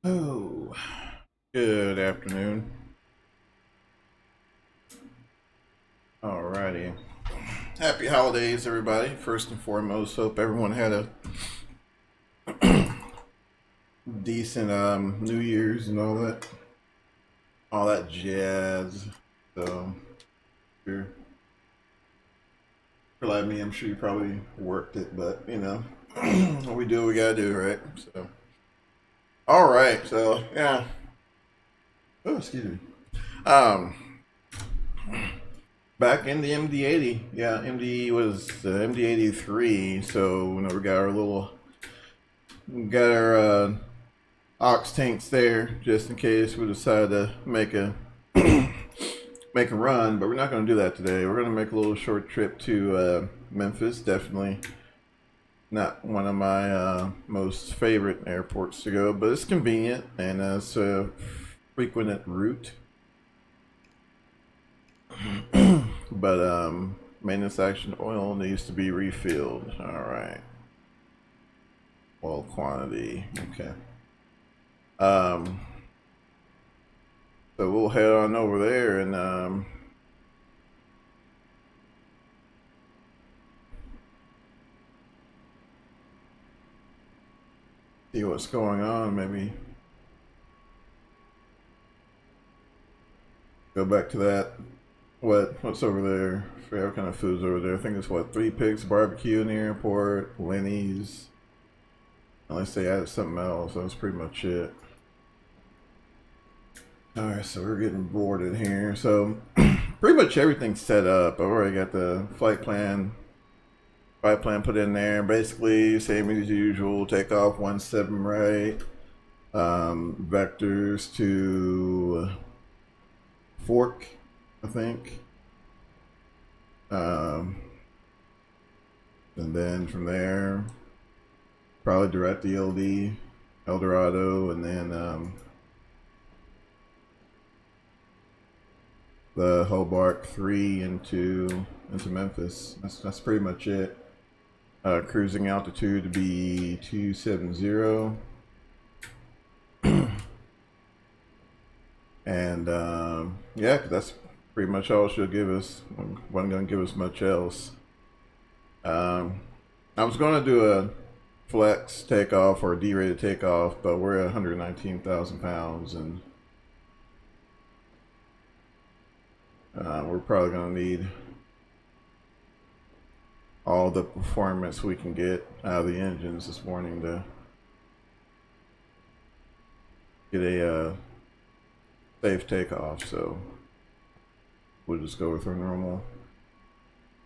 Oh, good afternoon. Alrighty. Happy holidays, everybody. First and foremost, hope everyone had a decent New Year's and all that jazz. So, if you're like me, I'm sure you probably worked it, but we do what we gotta do, right? So, all right. So, yeah. Oh, excuse me. Um, Back in the MD-80, yeah, MD was MD-83. So we got our ox tanks there just in case we decide to make a make a run. But we're not going to do that today. We're going to make a little short trip to Memphis. Definitely not one of my most favorite airports to go, but it's convenient and it's a frequented route. But maintenance action oil needs to be refilled. All right. Oil quantity. Okay. So we'll head on over there and see what's going on. Maybe go back to that. What's over there? I forget what kind of food's over there. I think it's Three Pigs barbecue in the airport, Lenny's. Unless they added something else, that's pretty much it. Alright, so we're getting boarded here. So pretty much everything's set up. I've already got the flight plan put in there. Basically, same as usual. Takeoff 17 right. Vectors to FORCK, I think. And then from there, probably direct ELD, El Dorado, and then the Hobart 3 into Memphis. That's pretty much it. Cruising altitude to be 270. And yeah, that's pretty much all she'll give us. Wasn't going to give us much else. I was going to do a flex takeoff or a D-rated takeoff, but we're at 119,000 pounds, and we're probably going to need all the performance we can get out of the engines this morning to get a safe takeoff. So we'll just go with our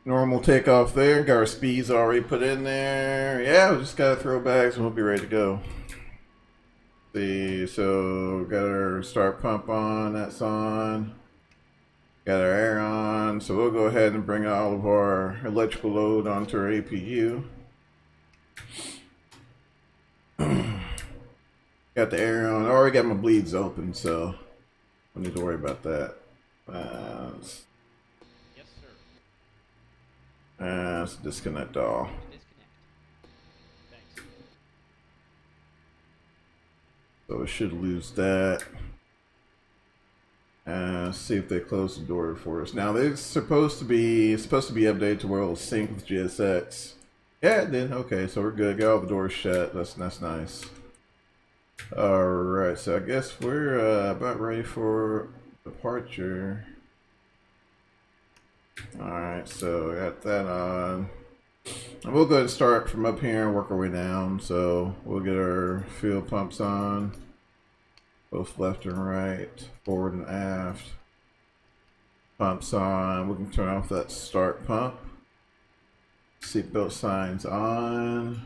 normal takeoff there. Got our speeds already put in there. Yeah, we just gotta throw bags and we'll be ready to go. See, so got our start pump on, that's on. Got our air on, so we'll go ahead and bring all of our electrical load onto our APU. Got the air on. I already got my bleeds open, so don't need to worry about that. Yes, sir. Let's disconnect all. Thanks. So we should lose that. See if they close the door for us. Now they're supposed to be updated to where it'll sync with GSX. Yeah, it did. Okay, so we're good. Got all the doors shut. That's nice. All right, so I guess we're about ready for departure. All right, so got that on. And we'll go ahead and start from up here and work our way down. So we'll get our fuel pumps on, both left and right, forward and aft. Pumps on. We can turn off that start pump. Seatbelt signs on.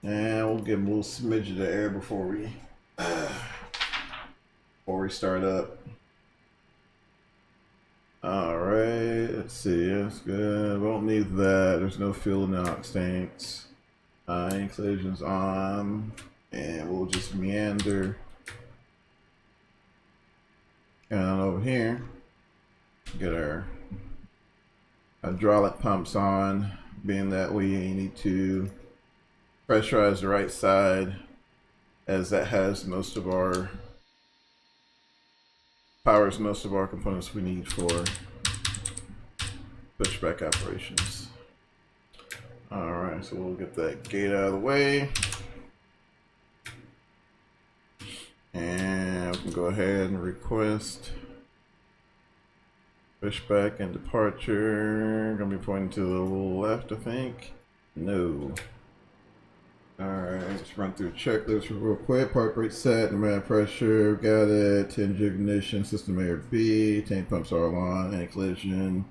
And we'll give them a little smidge of the air before we start up. Alright, let's see, that's good. Won't need that. There's no fuel in the ox tanks. Any collisions on. And we'll just meander down over here. Get our hydraulic pumps on, being that we need to pressurize the right side as that has most of our powers most of our components we need for pushback operations. Alright, so we'll get that gate out of the way. And we can go ahead and request pushback and departure. Gonna be pointing to the left, I think. No. Alright, let's run through the checklist real quick. Park brake set, pneumatic pressure, got it. Engine ignition, system A or B, tank pumps are on, anti-collision.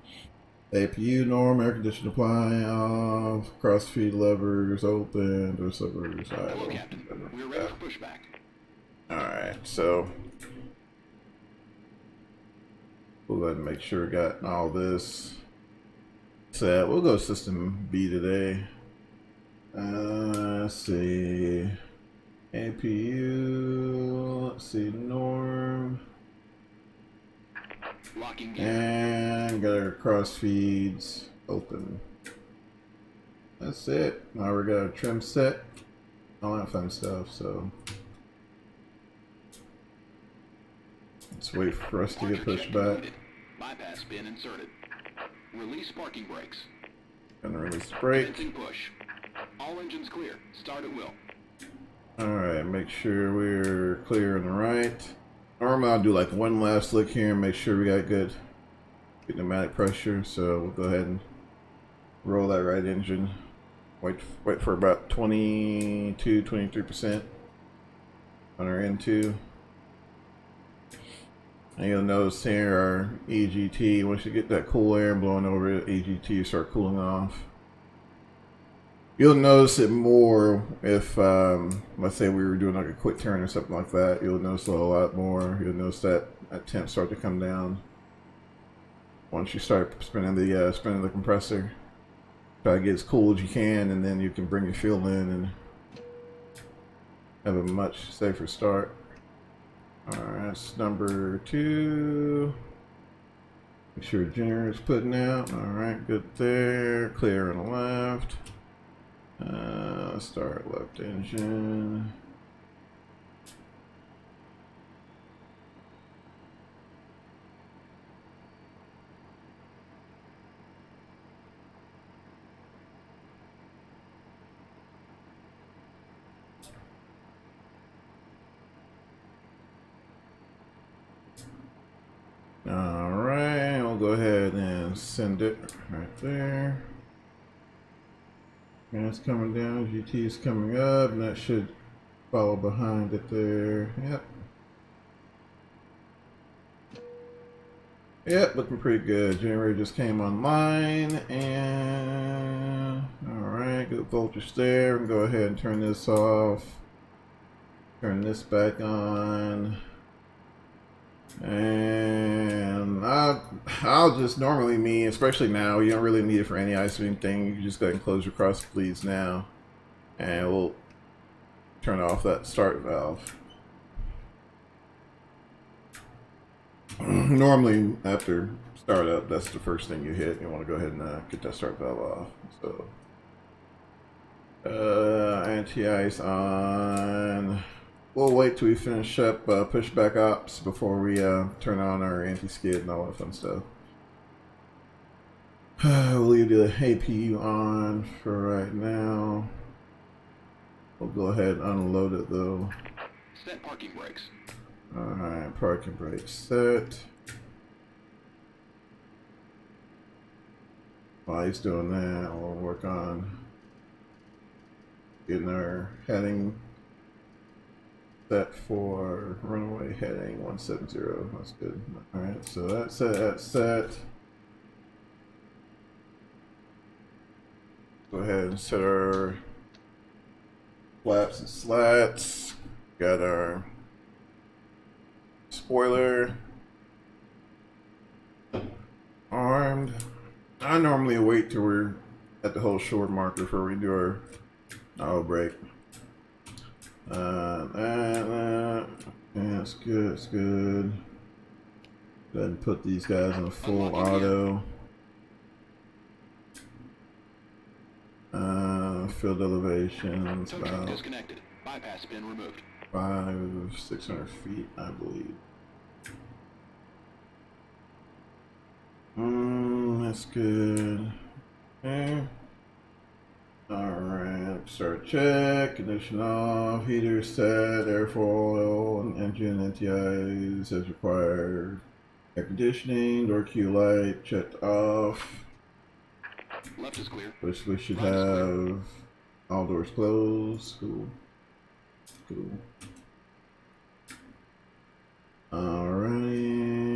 APU norm, air conditioner apply off, cross feed levers open, door levers idle. Hello, Captain. We're ready for pushback. Alright, so we'll go ahead and make sure we got all this set. We'll go system B today. Let's see. APU, let's see, norm. Locking gear. And got our cross feeds open. That's it. Now we got our trim set. All that fun stuff, so let's wait for us to get pushed back. Bypass pin inserted. Release parking brakes. Gonna release the brake. Fencing push. All engines clear. Start at will. Alright, make sure we're clear on the right. Normally I'll do like one last look here and make sure we got good pneumatic pressure. So we'll go ahead and roll that right engine. Wait for about 22-23% on our N2. And you'll notice here our EGT, once you get that cool air blowing over it, EGT start cooling off. You'll notice it more if, let's say we were doing like a quick turn or something like that. You'll notice a lot more. You'll notice that temp start to come down once you start spinning the compressor. Try to get as cool as you can, and then you can bring your fuel in and have a much safer start. Alright, that's number 2. Make sure generator's putting out. Alright, good there. Clear on the left. Start left engine. Alright, we'll go ahead and send it right there. Gas coming down, GT is coming up, and that should follow behind it there. Yep, looking pretty good. Generator just came online, and alright, good voltage there. We can go ahead and turn this off. Turn this back on. And I'll just normally especially now, you don't really need it for any ice or anything. You can just go ahead and close your cross bleeds now, and we'll turn off that start valve. Normally after startup, that's the first thing you hit. You want to go ahead and get that start valve off. So anti-ice on. We'll wait till we finish up pushback ops before we turn on our anti-skid and all that fun stuff. We'll leave the APU on for right now. We'll go ahead and unload it though. Set parking brakes. Alright, parking brakes set. While he's doing that, we'll work on getting our heading set for runway heading 170. That's good. Alright, so that's set. That's set. Go ahead and set our flaps and slats. Got our spoiler armed. I normally wait till we're at the whole shore marker before we do our auto brake. Yeah, it's good, it's good. Go ahead and put these guys in a full auto. Field elevation. Tow truck disconnected. Bypass pin removed. 600 feet, I believe. That's good. Okay. Alright, start check, condition off, heater set, airfoil, oil, and engine NTIs as required. Air conditioning, door cue light checked off. Left is clear. Which we should Right is clear. have all doors closed. Cool. Cool. Alrighty.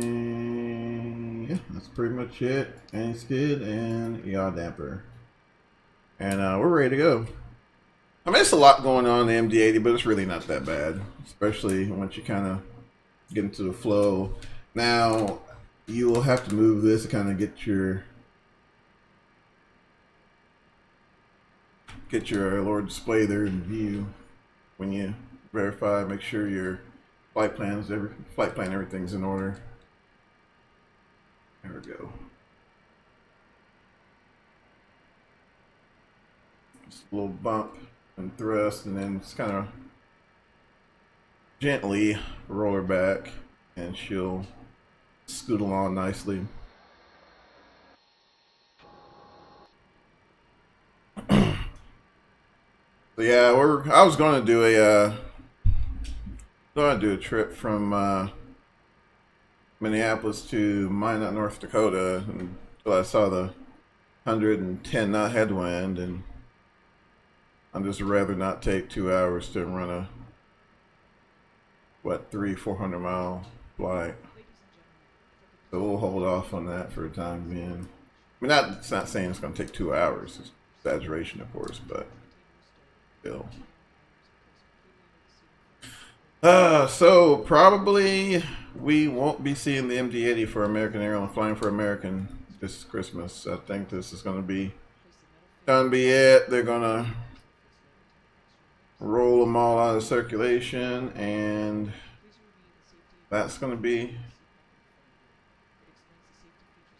Yeah, that's pretty much it. Anti-skid and yaw damper. And we're ready to go. I mean, it's a lot going on in the MD-80, but it's really not that bad. Especially once you kind of get into the flow. Now, you will have to move this to kind of get your lower display there in view when you verify, make sure your flight plan, everything's in order. There we go. Just a little bump and thrust, and then just kind of gently roll her back, and she'll scoot along nicely. So yeah, I was going to do a trip from Minneapolis to Minot, North Dakota, until I saw the 110 knot headwind, and I'd just rather not take 2 hours to run a 300-400 mile flight. So we'll hold off on that for the time being. I mean, it's not saying it's going to take 2 hours. It's exaggeration, of course, but still. So probably we won't be seeing the MD-80 for American Airlines, flying for American this Christmas. I think this is going to be it. They're going to roll them all out of circulation, and that's going to be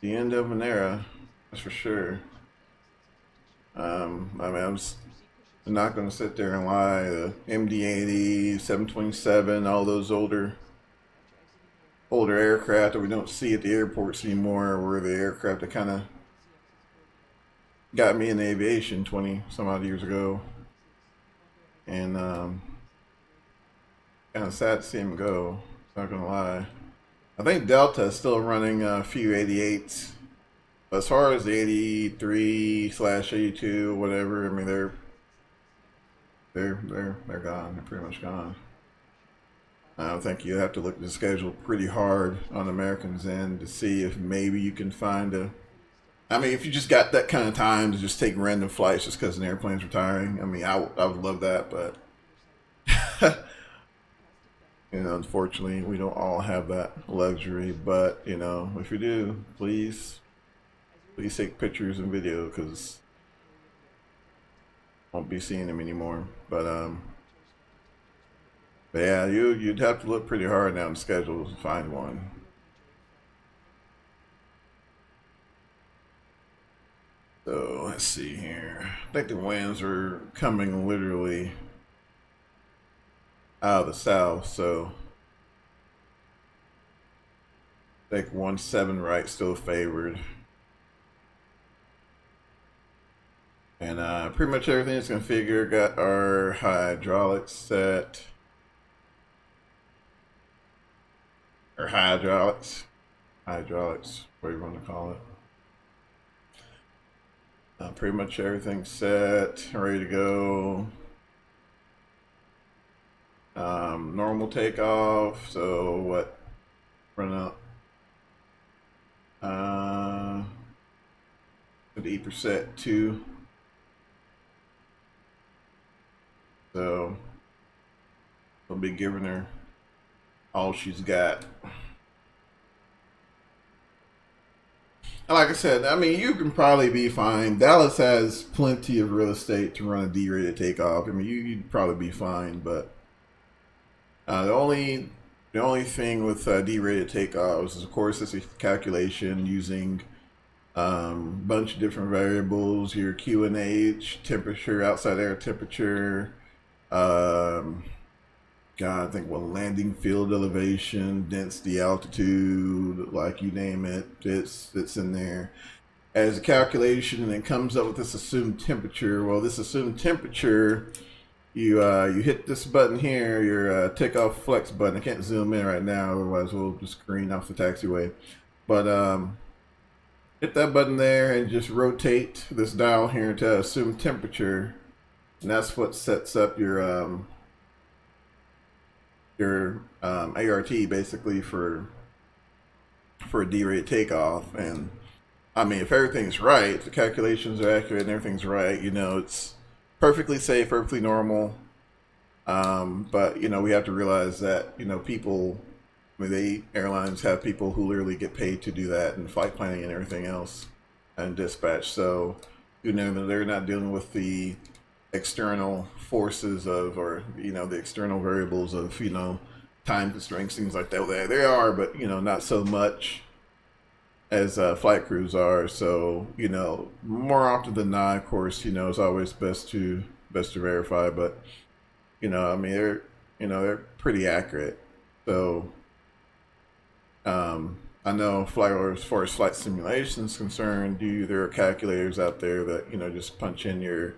the end of an era. That's for sure. I mean, I'm not going to sit there and lie. The MD-80, 727, all those older aircraft that we don't see at the airports anymore were the aircraft that kind of got me in aviation 20 some odd years ago. And kind of sad to see him go. Not going to lie. I think Delta is still running a few 88s. But as far as the 83/82, whatever, I mean, they're gone. They're pretty much gone. I think you have to look at the schedule pretty hard on American's end to see if maybe you can find I mean, if you just got that kind of time to just take random flights just because an airplane's retiring, I mean, I would love that, but you know, unfortunately, we don't all have that luxury. But you know, if you do, please take pictures and video, because won't be seeing them anymore. But yeah, you'd have to look pretty hard now in the schedule to find one. So let's see here. I think the winds are coming literally out of the south, so I think 17 right still favored. And pretty much everything's configured. Got our hydraulics set. Or hydraulics, whatever you want to call it. Pretty much everything's set, ready to go. Normal takeoff, so what? Run up. 50% 2. So we'll be giving her all she's got. Like I said, I mean, you can probably be fine. Dallas has plenty of real estate to run a D-rated takeoff. I mean, you'd probably be fine, but the only thing with D-rated takeoffs is, of course, it's a calculation using a bunch of different variables: your QNH, temperature, outside air temperature, God, I think what landing field elevation, density, altitude, like you name it, it's in there as a calculation, and it comes up with this assumed temperature. Well, this assumed temperature, you hit this button here, your takeoff flex button. I can't zoom in right now, otherwise we'll just screen off the taxiway. But hit that button there and just rotate this dial here to assume temperature, and that's what sets up your ART basically for a D-rate takeoff. And I mean, if everything's right, the calculations are accurate and everything's right, you know, it's perfectly safe, perfectly normal. But you know, we have to realize that, you know, people, I mean, airlines have people who literally get paid to do that, and flight planning and everything else, and dispatch. So, you know, they're not dealing with the external forces of, or you know, the external variables of, you know, time constraints, things like that. They are, but you know, not so much as flight crews are. So, you know, more often than not, of course, you know, it's always best to verify. But you know, I mean, they're pretty accurate. So I know as far as flight simulation is concerned, there are calculators out there that, you know, just punch in your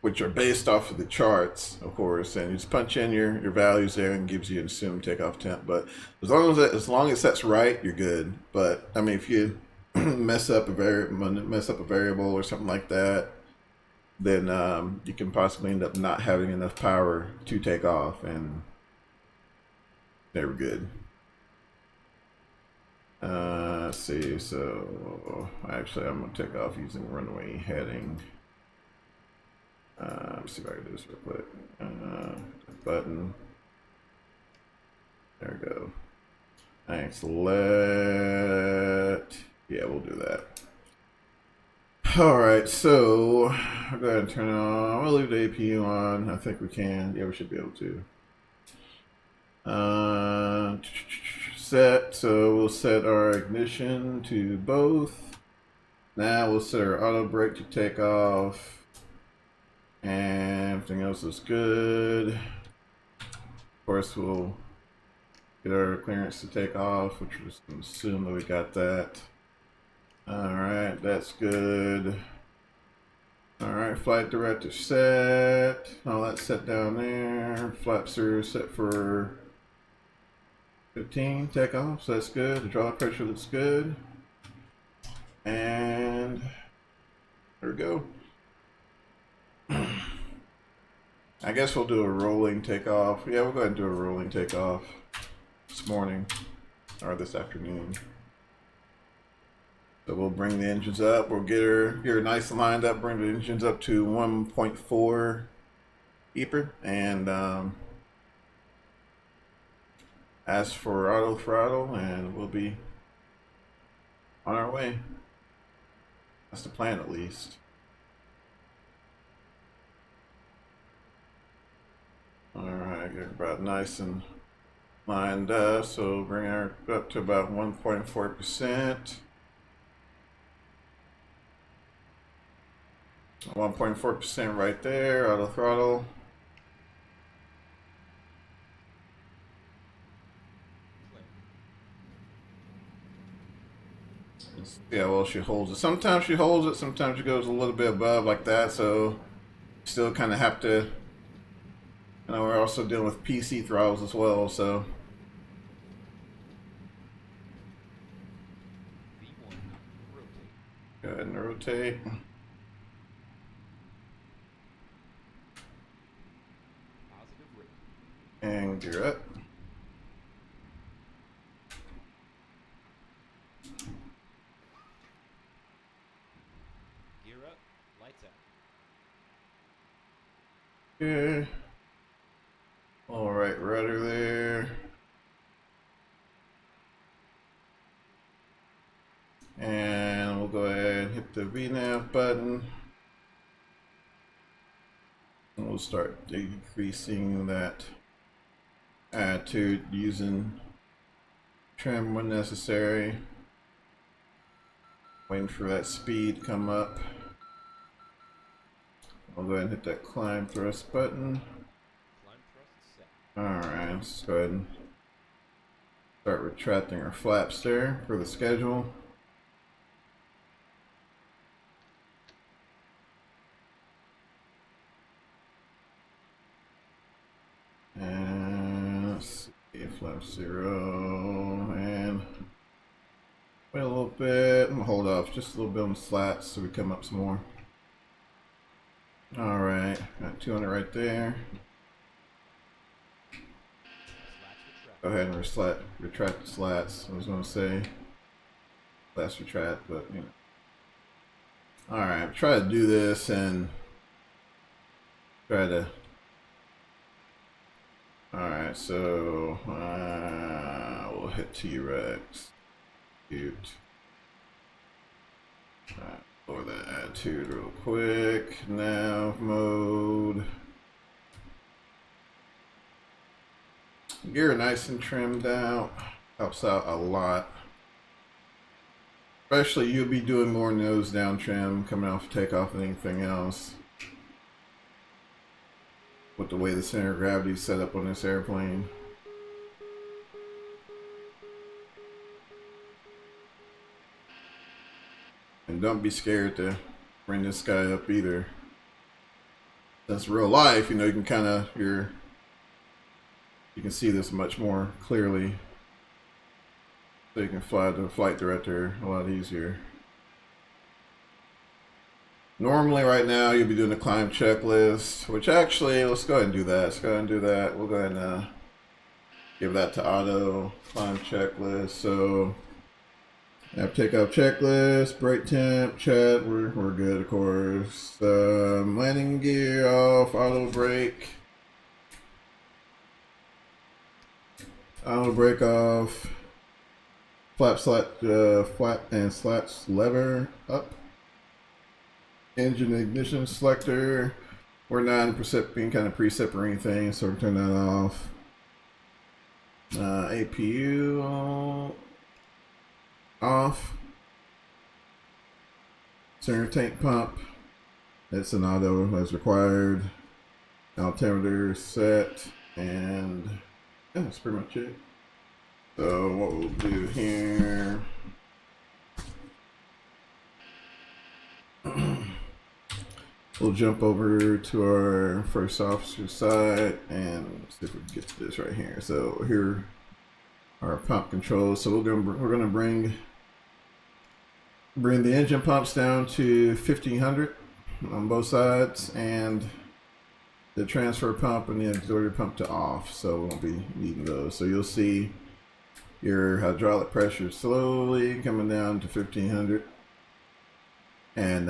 which are based off of the charts, of course, and you just punch in your values there and gives you an assumed takeoff temp. But as long as that's right, you're good. But I mean, if you mess up a variable or something like that, then you can possibly end up not having enough power to take off, and never good. Let's see. So actually, I'm gonna take off using runway heading. Let's see if I can do this real quick. Button. There we go. Thanks. Yeah, we'll do that. Alright, so I'll go ahead and turn it on. We'll leave the APU on. I think we can. Yeah, we should be able to. Set. So we'll set our ignition to both. Now we'll set our auto brake to take off. And everything else is good. Of course, we'll get our clearance to take off, which was assume that we got that. Alright, that's good. Alright, flight director set. All that's set down there. Flaps are set for 15 takeoff, so that's good. The draw pressure looks good. And there we go. I guess we'll do a rolling takeoff. Yeah, we'll go ahead and do a rolling takeoff this morning or this afternoon. So we'll bring the engines up. We'll get her nice and lined up. Bring the engines up to 1.4 EPR, and ask for auto throttle, and we'll be on our way. That's the plan, at least. Alright, get about nice and lined up. So bring her up to about 1.4%. 1.4% right there, auto throttle. Yeah, well, she holds it. Sometimes she holds it, sometimes she goes a little bit above like that, so still kind of have to, you know, we're also dealing with PC throttles as well, so. Go ahead and rotate. And gear up. Gear up, lights out. Okay. All right, rudder there. And we'll go ahead and hit the VNAV button. And we'll start decreasing that attitude using trim when necessary. Waiting for that speed to come up. I'll go ahead and hit that climb thrust button. Climb Alright, let's go ahead and start retracting our flaps there for the schedule. And let's see, flap 0, and wait a little bit. I'm gonna hold off just a little bit on the slats so we come up some more. Alright, got 200 right there. Go ahead and retract the slats. I was going to say last retract, but you know. Alright, try to do this and try to. Alright, so we'll hit T-Rex. Cute. Alright, lower that attitude real quick. Nav mode. Gear nice and trimmed out. Helps out a lot. Especially you'll be doing more nose down trim coming off takeoff than anything else. With the way the center of gravity is set up on this airplane. And don't be scared to bring this guy up either. That's real life, you know, you can kind of, you can see this much more clearly. So you can fly the flight director a lot easier. Normally right now you'll be doing a climb checklist, which actually, let's go ahead and do that. Let's go ahead and do that. We'll go ahead and give that to auto, climb checklist. So have takeoff checklist, brake temp, chat, we're good of course. Landing gear off, auto brake. Auto brake off. Flap and slats lever up. Engine ignition selector. We're not being kind of preset or anything, so we're turn that off. APU off. Center tank pump. It's an auto as required. Altimeter set, and yeah, that's pretty much it. So what we'll do here, we'll jump over to our first officer side and see if we can get to this right here. So here are our pump controls. So we're gonna bring the engine pumps down to 1500 on both sides, and the transfer pump and the auxiliary pump to off, so we won't be needing those. So you'll see your hydraulic pressure slowly coming down to 1500, and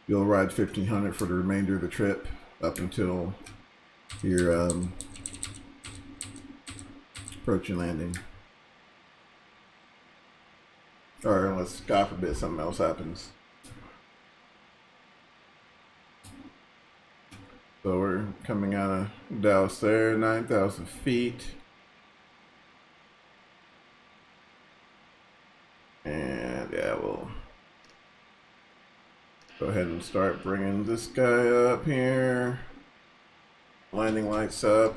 you'll ride 1500 for the remainder of the trip up until you're approaching landing, or unless, God forbid, something else happens. So we're coming out of Dallas there, 9,000 feet. And yeah, we'll go ahead and start bringing this guy up here. Landing lights up.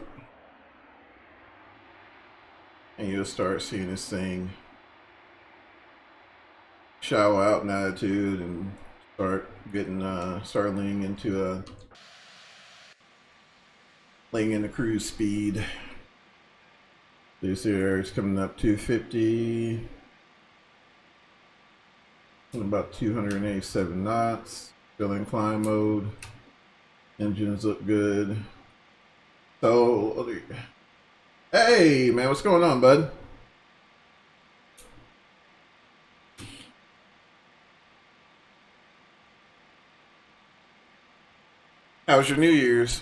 And you'll start seeing this thing shallow out in attitude and start getting, start leaning into cruise speed. This here is coming up 250. About 287 knots. Still in climb mode. Engines look good. So, hey man, what's going on, bud? How was your New Year's?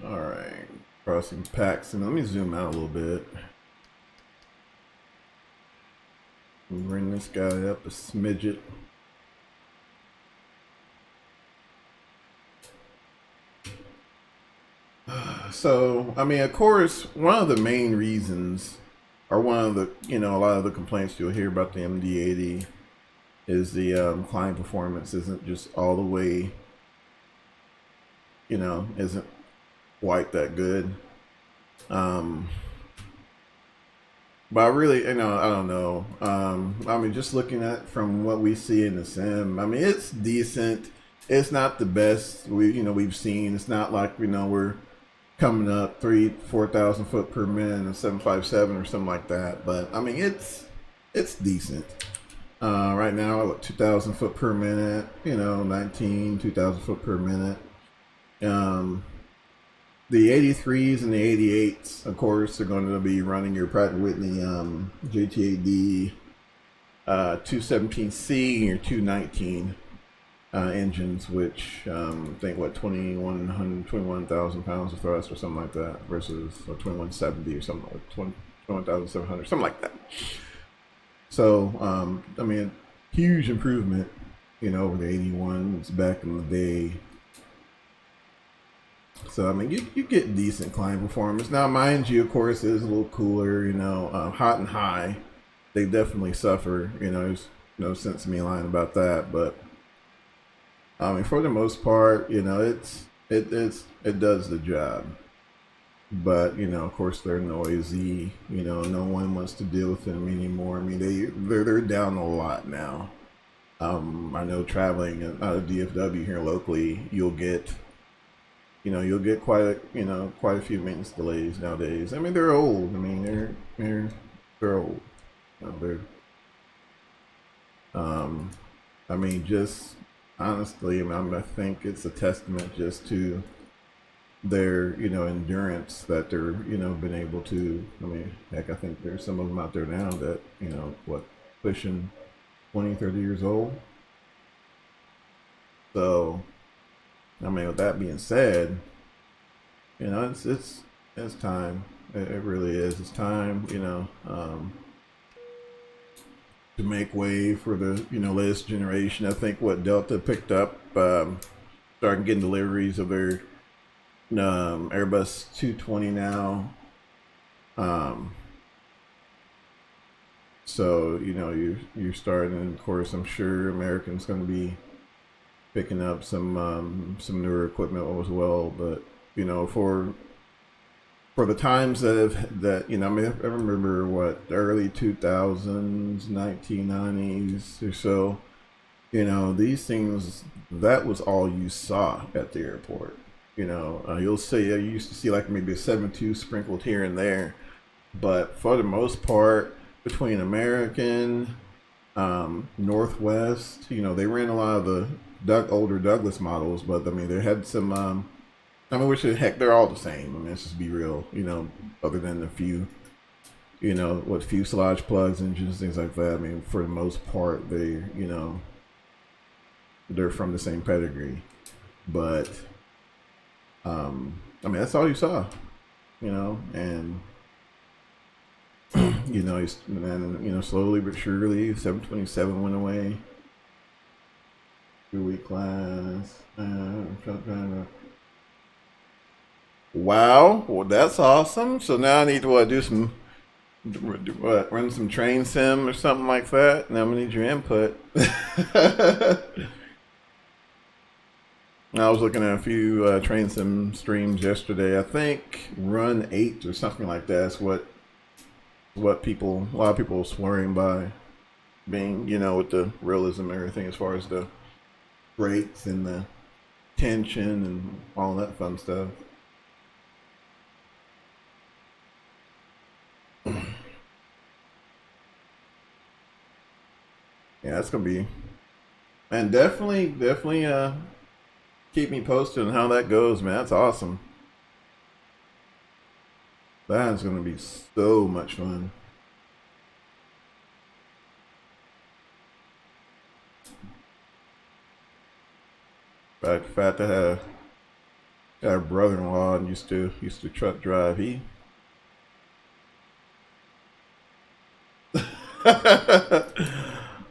All right, crossing Paxton. Let me zoom out a little bit. Bring this guy up a smidget. So, I mean, of course, one of the main reasons, or one of the, a lot of the complaints you'll hear about the MD-83 is the climb performance isn't just all the way, isn't quite that good. But I really, I don't know. I mean, just looking at from what we see in the sim, I mean, it's decent. It's not the best we've seen. It's not like we're coming up 4,000 foot per minute and 757 or something like that. But I mean, it's decent. Right now, 2,000 foot per minute. 2,000 foot per minute. The 83s and the 88s, of course, are going to be running your Pratt & Whitney JTAD 217C and your 219 engines, which I think 21,000 pounds of thrust or something like that, versus 2170 or something like 21,700, something like that. So I mean, huge improvement, over the 81s back in the day. So I mean, you get decent climb performance. Now, mind you, of course, it is a little cooler. Hot and high, they definitely suffer. There's no sense in me lying about that. But I mean, for the most part, it does the job. But of course, they're noisy. No one wants to deal with them anymore. I mean, they're down a lot now. I know traveling out of DFW here locally, you'll get quite a few maintenance delays nowadays. I mean, they're old. I mean, they're old. I mean, just honestly, I think it's a testament just to their endurance that they're been able to. I mean, heck, I think there's some of them out there now that pushing 20-30 years old. So I mean, with that being said, it's time. It really is. It's time, to make way for the latest generation. I think what Delta picked up, starting getting deliveries of their Airbus 220 now. So you're starting. Of course, I'm sure American's going to be picking up some newer equipment as well. But for the times that I mean, I remember the early 2000s, 1990s or so. These things, that was all you saw at the airport. You'll see, you used to see like maybe a 7.2 sprinkled here and there, but for the most part, between American, Northwest, they ran a lot of the older Douglas models, but I mean, they had some, I mean, which heck, they're all the same. I mean, let's just be real, other than a few, fuselage plugs, engines, things like that. I mean, for the most part, they're from the same pedigree. But, I mean, that's all you saw, and, slowly but surely, 727 went away. 2-week class. Wow, well, that's awesome. So now I need to run some train sim or something like that. Now I'm gonna need your input. I was looking at a few train sim streams yesterday. I think Run 8 or something like that is what a lot of people are swearing by, being with the realism and everything as far as the brakes and the tension and all that fun stuff. Yeah, that's gonna be, and definitely keep me posted on how that goes, man. That's awesome. That is gonna be so much fun. In fact, I had a brother-in-law and used to truck drive. He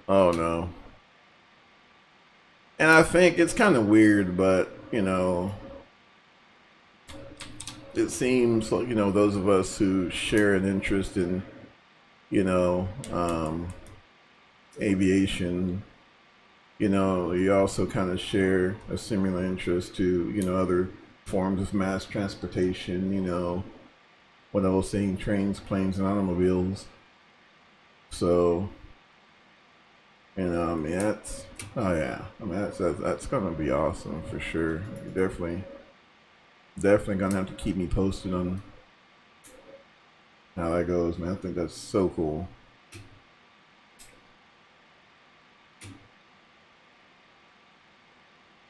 oh no. And I think it's kind of weird, but it seems like those of us who share an interest in aviation, you know, you also kind of share a similar interest to, you know, other forms of mass transportation, you know, when I was seeing trains, planes, and automobiles. So, you know, I mean, that's, oh yeah, I mean, that's gonna be awesome for sure. Definitely gonna have to keep me posted on how that goes, man. I think that's so cool.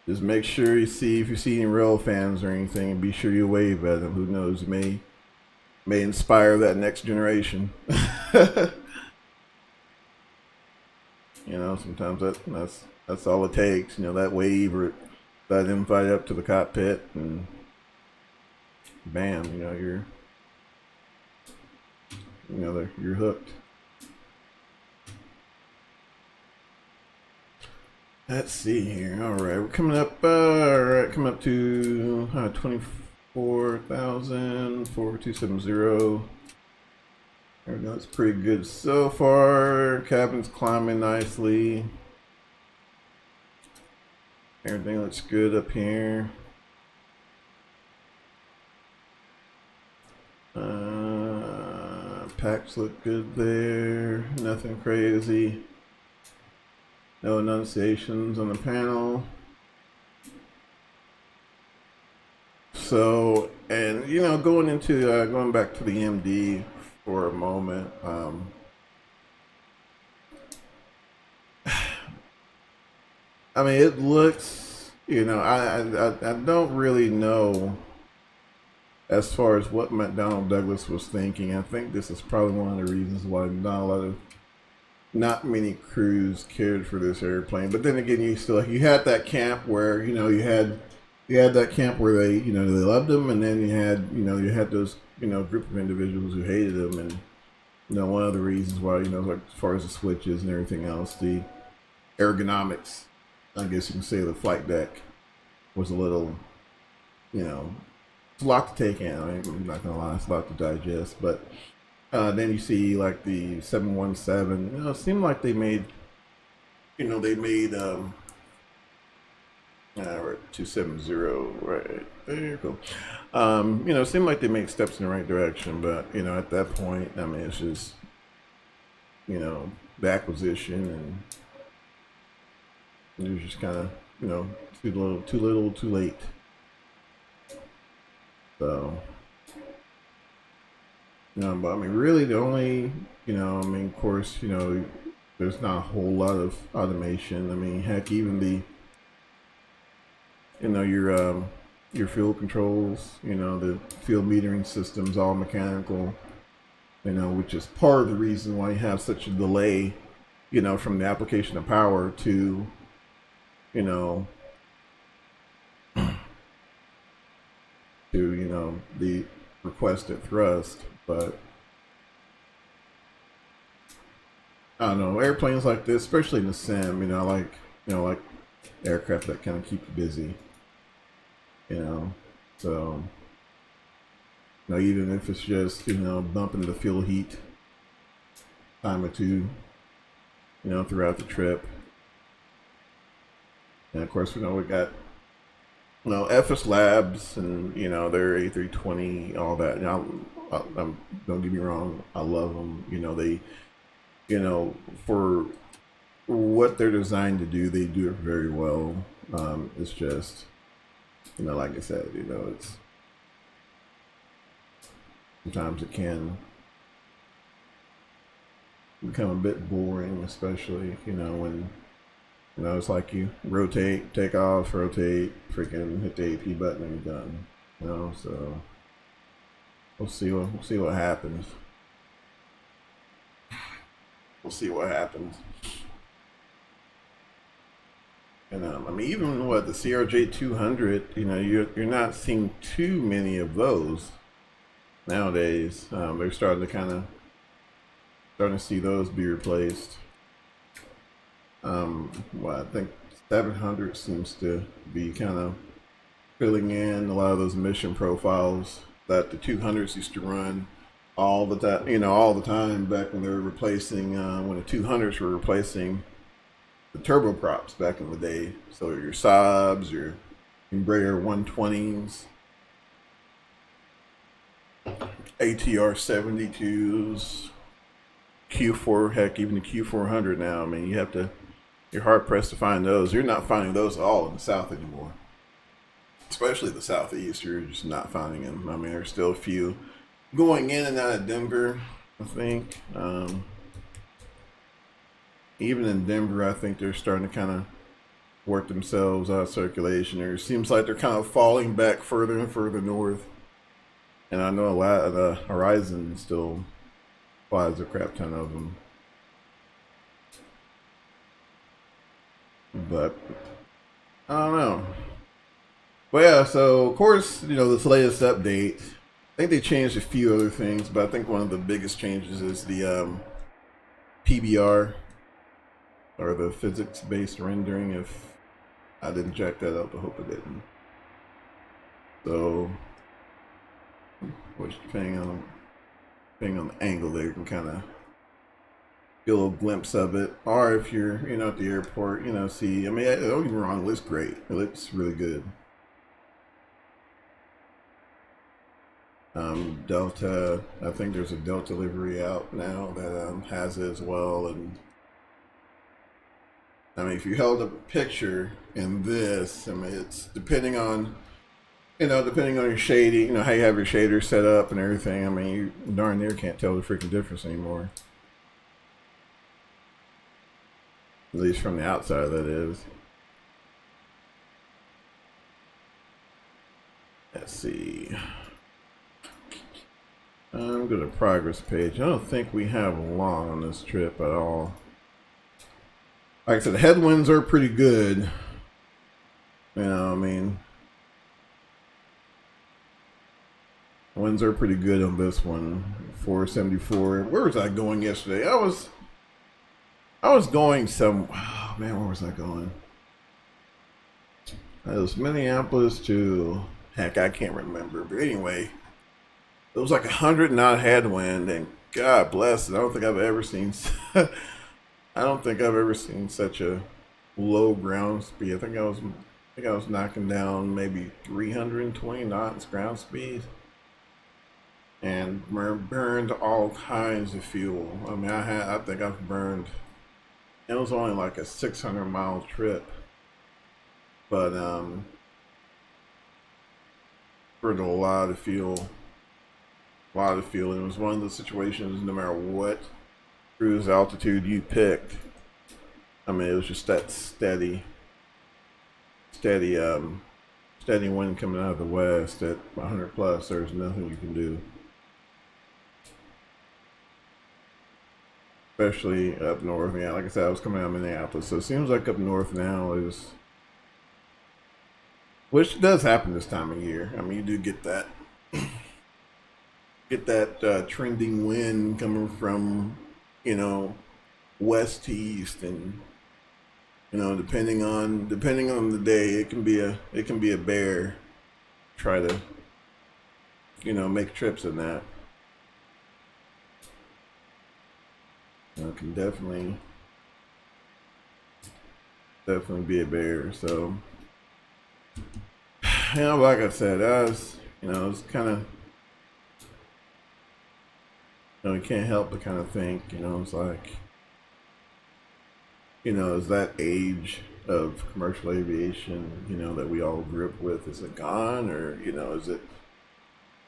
Just make sure you see, if you see any rail fans or anything, be sure you wave at them. Who knows, may inspire that next generation. You know, sometimes that's all it takes. You know, that wave or that invite up to the cockpit, and bam, you know, you're hooked. Let's see here. All right, we're coming up. Coming up to 24,47270. There we go. That's pretty good so far. Cabin's climbing nicely. Everything looks good up here. Packs look good there. Nothing crazy. No enunciations on the panel. So, and you know, going back to the MD for a moment. I mean, it looks, you know, I don't really know as far as what McDonnell Douglas was thinking. I think this is probably one of the reasons why not many crews cared for this airplane. But then again, you had that camp where, you know, you had that camp where they, you know, they loved him, and then you had those, you know, group of individuals who hated him. And you know, one of the reasons why, you know, like as far as the switches and everything else, the ergonomics, I guess you can say, the flight deck was a little, you know, it's a lot to take in. I'm not gonna lie, it's a lot to digest. But then you see like the 717. You know, it seemed like they made 270 right there. You go. You know, it seemed like they made steps in the right direction, but you know, at that point, I mean, it's just, you know, the acquisition, and it was just kind of, you know, too little, too late. So, you know, but I mean, really, the only, you know, I mean, of course, you know, there's not a whole lot of automation. I mean, heck, even the, you know, your fuel controls, you know, the fuel metering system's all mechanical, you know, which is part of the reason why you have such a delay, you know, from the application of power to, you know, to, you know, the requested thrust. But I don't know, airplanes like this, especially in the sim, you know, like aircraft that kind of keep you busy, you know. So, you know, even if it's just, you know, bumping the fuel heat time or two, you know, throughout the trip. And of course, you know, we got, you know, FS Labs and, you know, their A320, all that. You know, don't get me wrong, I love them. You know, they, you know, for what they're designed to do, they do it very well. It's just, you know, like I said, you know, it's sometimes it can become a bit boring, especially, you know, when, you know, it's like you rotate, take off, rotate, freaking hit the AP button and you're done. You know, so we'll see what happens. We'll see what happens. And I mean, even what the CRJ 200, you know, you're not seeing too many of those nowadays. They're starting to see those be replaced. Well, I think 700 seems to be kind of filling in a lot of those mission profiles that the 200s used to run all the time, you know, all the time back when they were replacing, when the 200s were replacing the turboprops back in the day. So your Saabs, your Embraer 120s, ATR 72s, Q4, heck, even the Q400 now. I mean, you're hard pressed to find those. You're not finding those at all in the South anymore. Especially the Southeast, you're just not finding them. I mean, there's still a few going in and out of Denver, I think. Even in Denver, I think they're starting to kind of work themselves out of circulation. It seems like they're kind of falling back further and further north. And I know a lot of the Horizon still flies a crap ton of them. But I don't know. But yeah, so of course, this latest update, I think they changed a few other things, but I think one of the biggest changes is the PBR, or the physics-based rendering. If I didn't check that out, I hope I didn't. So, which depending on the angle there, you can kind of get a little glimpse of it. Or if you're, at the airport, see. I mean, don't get me wrong, it looks great. It looks really good. Delta, I think there's a Delta livery out now that has it as well. And I mean, if you held up a picture in this, I mean, it's depending on your shading, how you have your shader set up and everything. I mean, you darn near can't tell the freaking difference anymore. At least from the outside, that is. Let's see. I'm going to progress page. I don't think we have long on this trip at all. Like I said, the headwinds are pretty good. I mean, winds are pretty good on this one. 474. Where was I going yesterday? I was going some. Oh man, where was I going? It was Minneapolis to, heck, I can't remember. But anyway, it was like 100 knot headwind, and God bless it. I don't think I've ever seen such a low ground speed. I think I was knocking down maybe 320 knots ground speed, and burned all kinds of fuel. I mean, I think I've burned. It was only like a 600-mile trip, but burned a lot of fuel. And it was one of those situations, no matter what cruise altitude you picked, I mean, it was just that steady wind coming out of the west at 100 plus. There's nothing you can do, especially up north. Yeah, like I said, I was coming out of Minneapolis, so it seems like up north now is, which does happen this time of year. I mean, you do get that. Trending wind coming from, west to east, and depending on the day, it can be a bear. Try to make trips in that. It can definitely be a bear. So like I said, it's kind of. You can't help but kind of think, it's like, is that age of commercial aviation, that we all grew up with, is it gone, or, is it,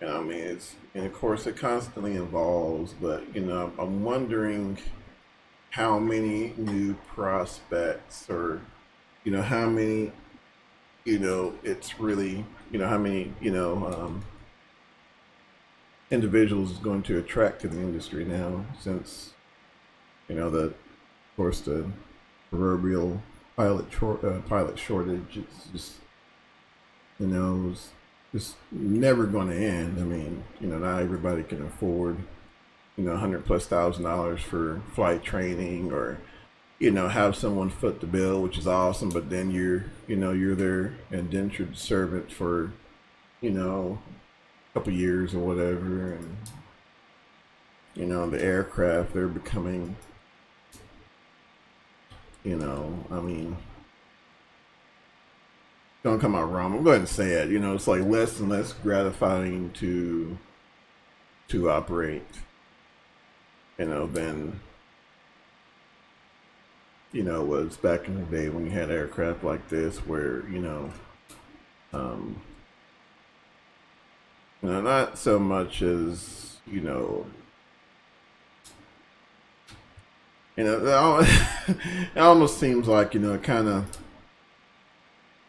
I mean, and of course it constantly evolves, but, I'm wondering how many new prospects, or, how many, it's really, how many, individuals is going to attract to the industry now, since of course the proverbial pilot shortage. It's just it's just never going to end. I mean, not everybody can afford $100,000+ for flight training, or have someone foot the bill, which is awesome, but then you're their indentured servant for couple years or whatever, and the aircraft, they're becoming You know, I mean, don't come out wrong. I'm going to say it. You know, it's like less and less gratifying to operate. You know, than it was back in the day when you had aircraft like this, where not so much as it almost seems like it kind of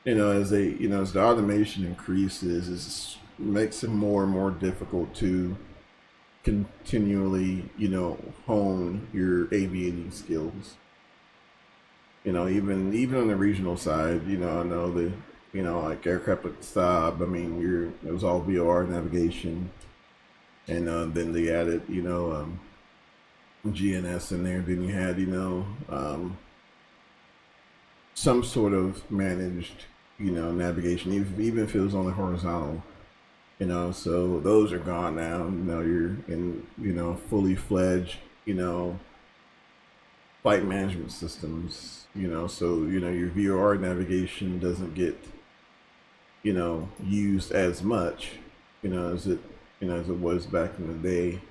as the automation increases, it makes it more and more difficult to continually hone your aviating skills. Even on the regional side, I know the like aircraft at stop. I mean, it was all VOR navigation, and then they added GNS in there. Then you had some sort of managed navigation, even if it was on the horizontal. So those are gone now. You're in fully fledged flight management systems. So your VOR navigation doesn't get used as much as it was back in the day.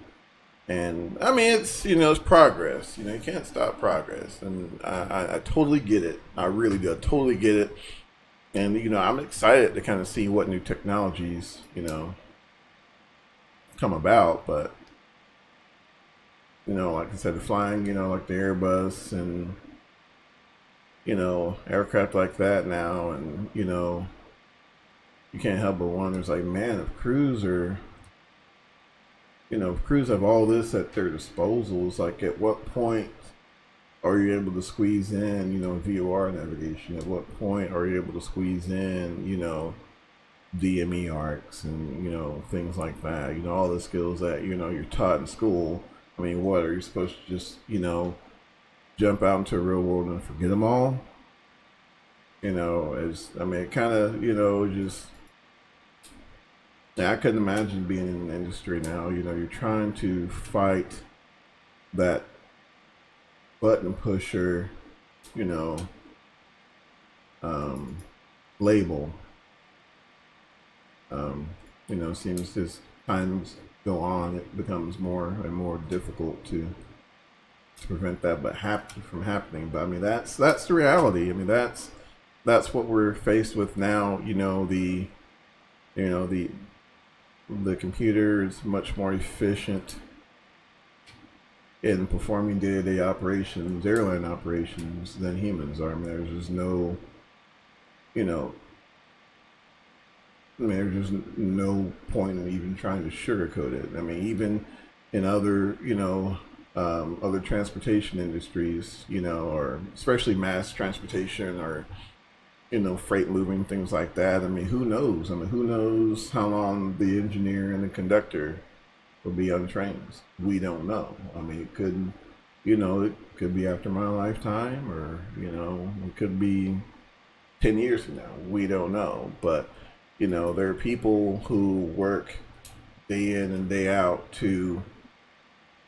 And I mean, it's progress. You can't stop progress, and I totally get it. I really do. I totally get it. And I'm excited to kind of see what new technologies come about. But like I said, the flying, like the Airbus and aircraft like that now, and you can't help but wonder, it's like, man, if crews have all this at their disposal, it's like, at what point are you able to squeeze in, VOR navigation? At what point are you able to squeeze in, DME arcs and, things like that? All the skills that, you're taught in school. I mean, what, are you supposed to just, jump out into the real world and forget them all? It kind of, just, I couldn't imagine being in the industry now. You're trying to fight that button pusher, label. Seems as times go on, it becomes more and more difficult to prevent that from happening. But I mean, that's the reality. I mean, that's what we're faced with now. The computer is much more efficient in performing day-to-day operations, airline operations, than humans are. I mean, there's just no, there's just no point in even trying to sugarcoat it. I mean, even in other, other transportation industries, or especially mass transportation, or freight moving, things like that. I mean, who knows? I mean, who knows how long the engineer and the conductor will be on trains? We don't know. I mean, it could be after my lifetime, or, it could be 10 years from now. We don't know. But, there are people who work day in and day out to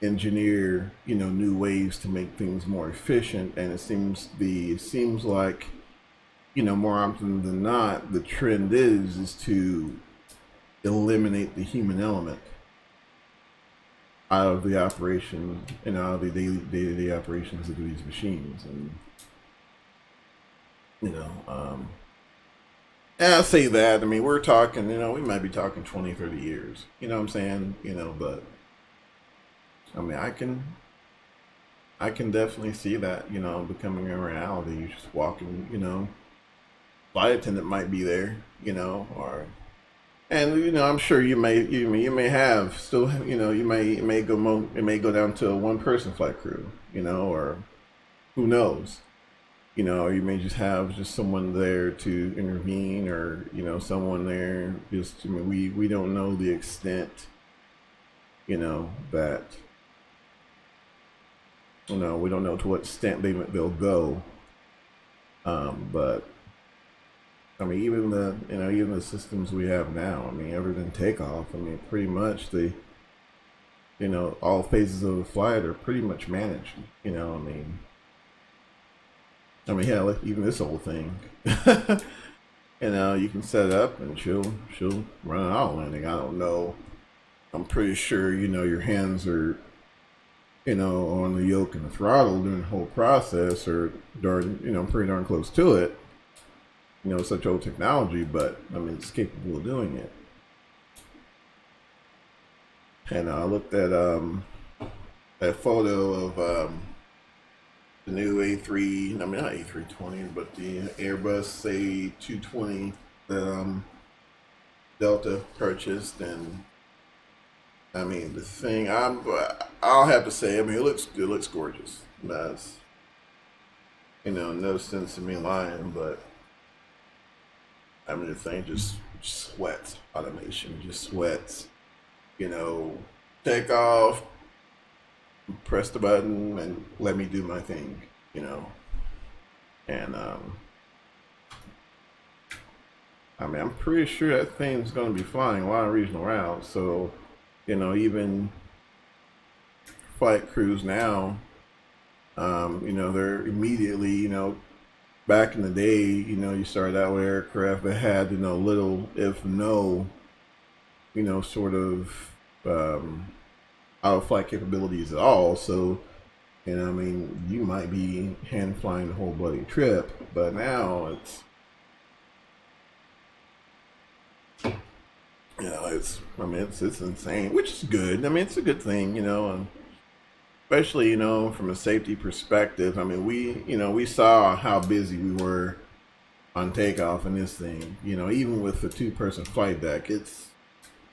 engineer, new ways to make things more efficient. And it seems like, more often than not, the trend is to eliminate the human element out of the operation and out of the day-to-day operations of these machines. And and I say that, I mean, we're talking, we might be talking 20, 30 years, what I'm saying, but I mean, I can definitely see that, becoming a reality. You're just walking, flight attendant might be there, or, and I'm sure you may have still, it may go down to a one person flight crew, or who knows, or you may just have someone there to intervene, or someone there just, I mean, we don't know the extent, that, we don't know to what extent they'll go, but I mean, even the systems we have now, I mean, other than takeoff, I mean, pretty much all phases of the flight are pretty much managed, I mean, I mean, hell, even this whole thing. You can set it up and she'll run an auto landing. I don't know. I'm pretty sure, your hands are, on the yoke and the throttle during the whole process, or darn, pretty darn close to it. Such old technology, but I mean, it's capable of doing it. And I looked at that photo of the new A3, I mean not A320, but the Airbus A220 that Delta purchased, and I mean the thing, I'll have to say, I mean it looks gorgeous. That's no sense in me lying, but I mean the thing just sweats automation, just sweats. Take off, press the button, and let me do my thing, And I mean, I'm pretty sure that thing's going to be flying a lot of regional routes. So, even flight crews now, they're immediately, back in the day, you started out with aircraft that had, little, if no, sort of out of flight capabilities at all. So, I mean, you might be hand flying the whole bloody trip, but now it's, it's insane, which is good. I mean, it's a good thing, and especially, from a safety perspective. I mean, we saw how busy we were on takeoff in this thing, even with the 2-person flight deck,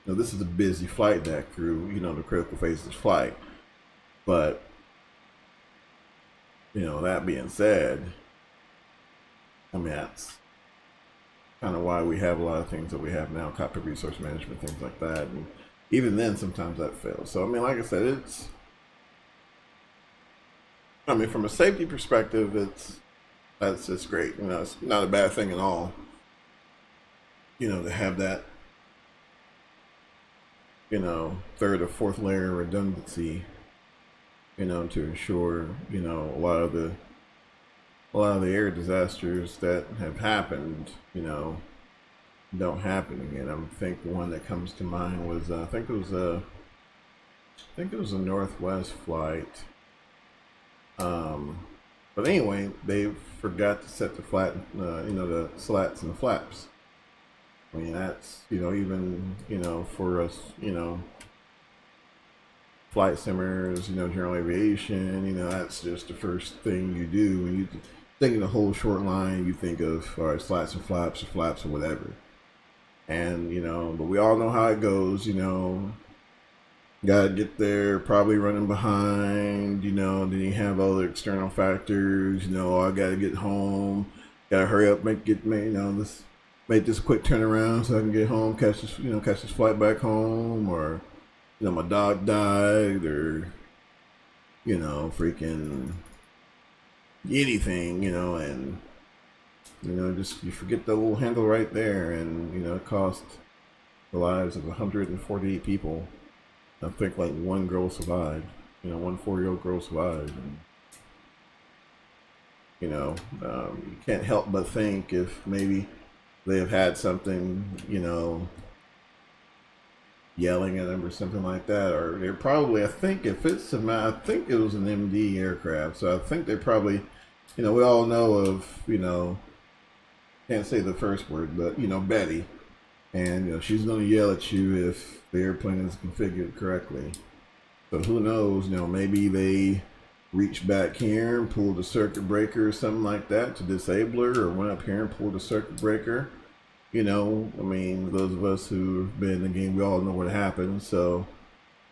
this is a busy flight deck through, the critical phases of flight. But, that being said, I mean, that's kind of why we have a lot of things that we have now, cockpit resource management, things like that. And even then, sometimes that fails. So, I mean, like I said, from a safety perspective, it's great. It's not a bad thing at all, to have that, third or fourth layer redundancy, to ensure, a lot of the air disasters that have happened, don't happen again. I think the one that comes to mind was, I think it was a Northwest flight. But anyway, they forgot to set the the slats and the flaps. I mean, that's, even, for us, flight simmers, general aviation, that's just the first thing you do. When you think of the whole short line, you think of, all right, slats and flaps, or flaps or whatever. And, but we all know how it goes, gotta get there, probably running behind, then you have all the external factors, I gotta get home, gotta hurry up, make this quick turnaround so I can get home, catch this flight back home, or, my dog died, or, freaking anything, and, just, you forget the little handle right there, and, it cost the lives of 148 people. I think like one girl survived, one 4-year-old girl survived. And, you can't help but think if maybe they have had something, yelling at them or something like that, or they're probably, I think it was an MD aircraft, so I think they're probably, we all know of, can't say the first word, but, Betty. And she's going to yell at you if the airplane is configured correctly. So who knows? Maybe they reached back here and pulled a circuit breaker or something like that to disable her, or went up here and pulled a circuit breaker. I mean, those of us who've been in the game, we all know what happened. So,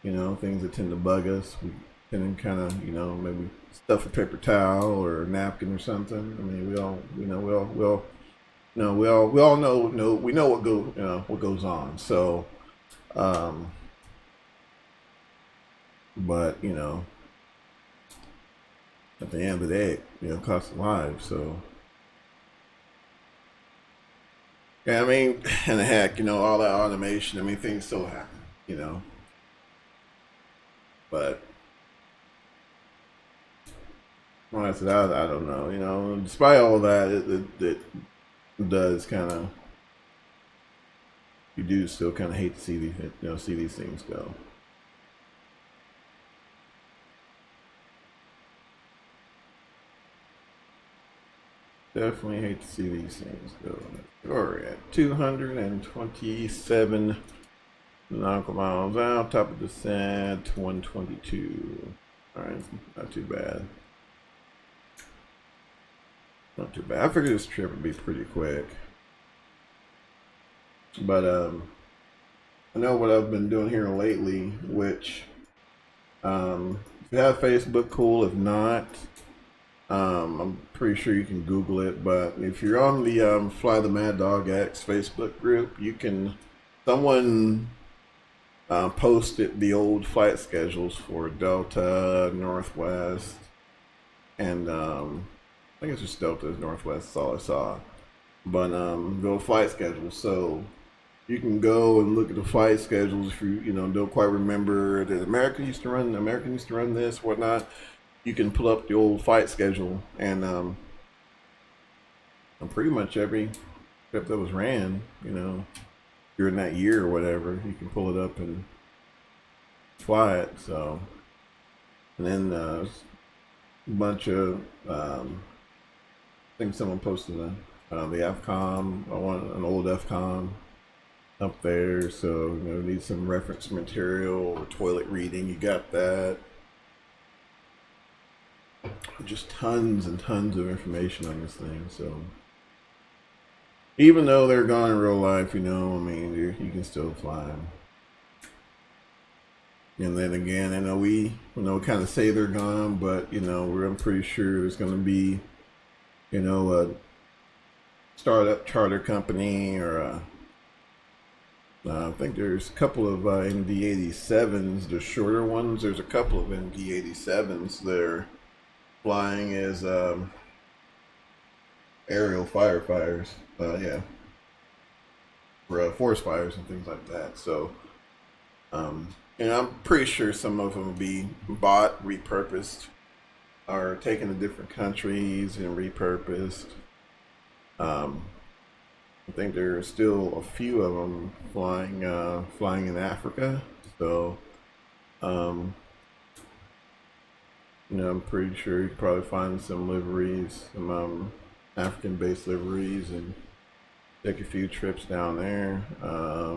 things that tend to bug us, we tend to kind of, maybe stuff a paper towel or a napkin or something. I mean, we all know, we know what goes on. So, but, at the end of the day, it costs lives. So, yeah, I mean, and heck, all that automation, I mean, things still happen, But, like I said, I don't know. You know, despite all that, it does kind of, you do still kind of hate to see these things go. Definitely hate to see these things go. We're at 227 nautical miles out, top of descent, 122. Alright, not too bad. Not too bad. I figured this trip would be pretty quick. But I know what I've been doing here lately, which if you have Facebook, cool. If not, I'm pretty sure you can Google it. But if you're on the FlytheMaddog X Facebook group, you can, someone posted the old flight schedules for Delta, Northwest, and I think it's just Delta, Northwest. That's all I saw. But the old flight schedules, so you can go and look at the flight schedules if you don't quite remember that American used to run this, whatnot. You can pull up the old flight schedule, and pretty much every trip that was ran, during that year or whatever, you can pull it up and fly it. So, and then a bunch of I think someone posted the FCOM, an old FCOM up there. So need some reference material or toilet reading. You got that. Just tons and tons of information on this thing. So even though they're gone in real life, you can still fly them. And then again, I know we kind of say they're gone, but I'm pretty sure there's going to be a startup charter company, or I think there's a couple of MD-87s, the shorter ones. There's a couple of MD-87s that are flying as aerial firefighters, for forest fires and things like that. So, I'm pretty sure some of them will be bought, repurposed, or taken to different countries and repurposed. I think there are still a few of them flying in Africa. So, I'm pretty sure you can probably find some liveries, some African-based liveries, and take a few trips down there. I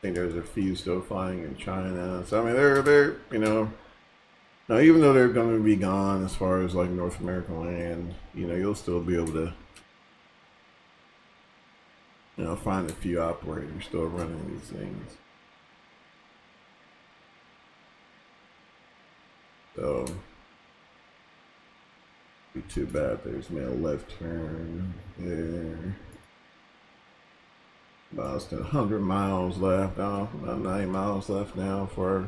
think there's a few still flying in China. So they're now, even though they're going to be gone as far as like North American land, you'll still be able to find a few operators still running these things. So, be too bad. There's me a left turn there. About 100 miles left. About 90 miles left now for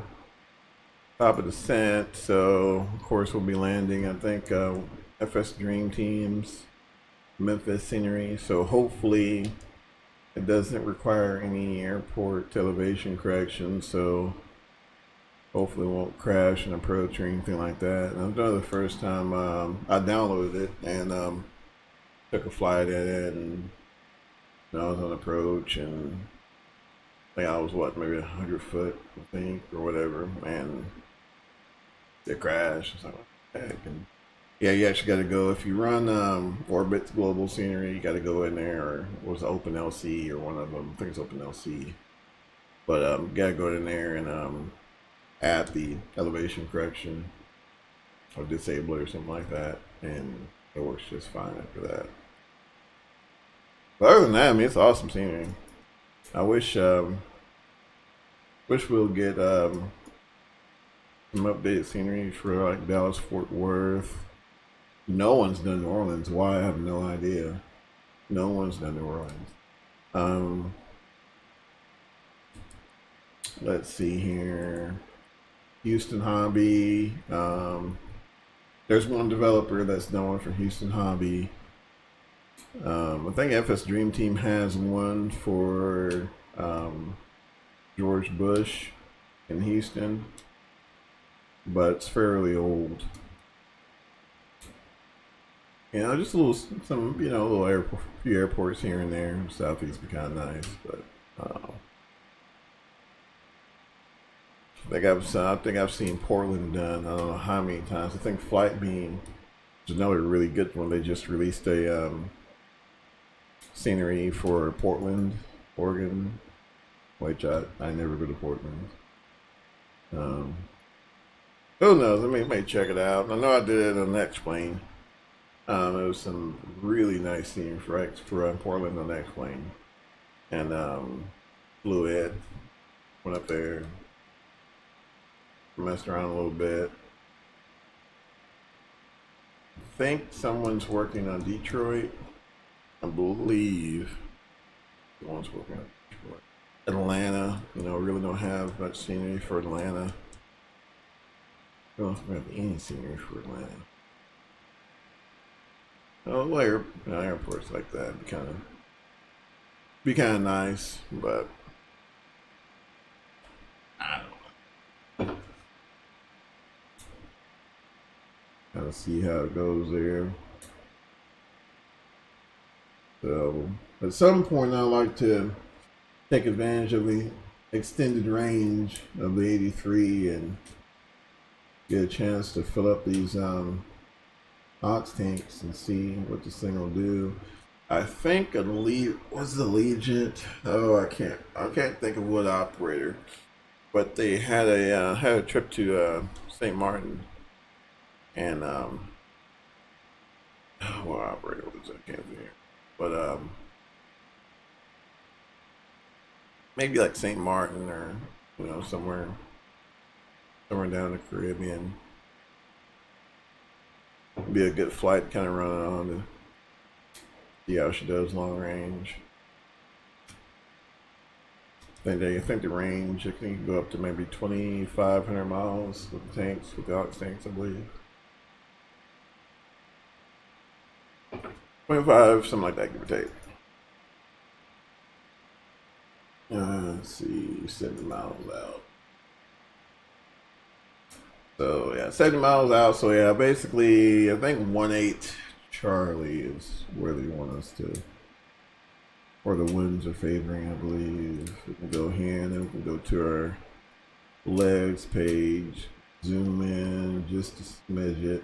top of descent. So, of course, we'll be landing, I think, FS Dream Team's Memphis scenery. So, hopefully, it doesn't require any airport elevation correction. So, hopefully it won't crash and approach or anything like that. And I've done it the first time. I downloaded it and took a flight at it, and I was on approach, and I think I was maybe 100 foot, I think, or whatever, and it crashed. It's like, what the heck? And yeah, you actually got to go, if you run Orbit's global scenery, you got to go in there, or it was OpenLC or one of them. I think it's OpenLC, but you got to go in there and add the elevation correction or disable it or something like that, and it works just fine after that. But other than that, it's awesome scenery. I wish we'll get some updated scenery for like Dallas, Fort Worth. No one's done New Orleans. Why? I have no idea. No one's done New Orleans. Let's see here. Houston Hobby. There's one developer that's done one for Houston Hobby. I think FS Dream Team has one for George Bush in Houston, but it's fairly old. You know, just a little, some, you know, little airport, few airports here and there. Southeast be kind of nice, but I think I've seen Portland done. I don't know how many times. I think FlightBeam is another really good one. They just released a scenery for Portland, Oregon, which I never go to Portland. Who knows? I may check it out. I know I did it on the X-Plane. It was some really nice scenery for Portland on the X-Plane, and flew it, went up there, messed around a little bit. I think someone's working on Detroit. I believe someone's working on Detroit. Atlanta, you know, really don't have much scenery for Atlanta. I don't have any scenery for Atlanta. Oh, airports like that be kind of nice, but I don't know. Gotta see how it goes there. So at some point, I'd like to take advantage of the extended range of the 83 and get a chance to fill up these ox tanks and see what this thing will do. I think what's the Allegiant? Oh, I can't think of what operator, but they had a trip to St. Martin, and what operator was it? I can't think. But maybe like St. Martin or somewhere down in the Caribbean. Be a good flight, kind of run it on to see how she does long range. I think the range it can go up to maybe 2,500 miles with the tanks, with the ox tanks, I believe. 25, something like that, give or take. Let's see, 70 miles out. So yeah, 70 miles out. So yeah, basically, I think 1-8 Charlie is where they want us to, or the winds are favoring, I believe. We can go here, and then we can go to our legs page, zoom in just a smidge it,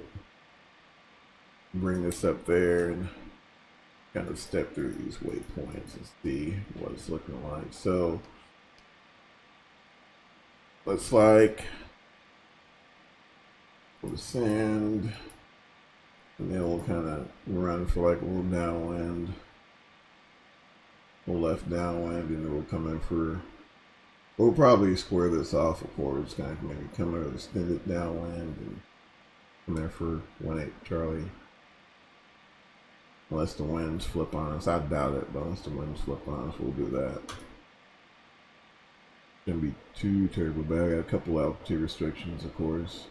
bring this up there, and kind of step through these waypoints and see what it's looking like. So looks like we'll send, and then we'll kind of run for like a little downwind, we'll left downwind, and then we'll come in for, we'll probably square this off, of course, kind of maybe come in extended downwind and come in for 1-8 Charlie. Unless the winds flip on us. I doubt it, but unless the winds flip on us, we'll do that. Shouldn't be too terribly bad. I got a couple altitude restrictions, of course.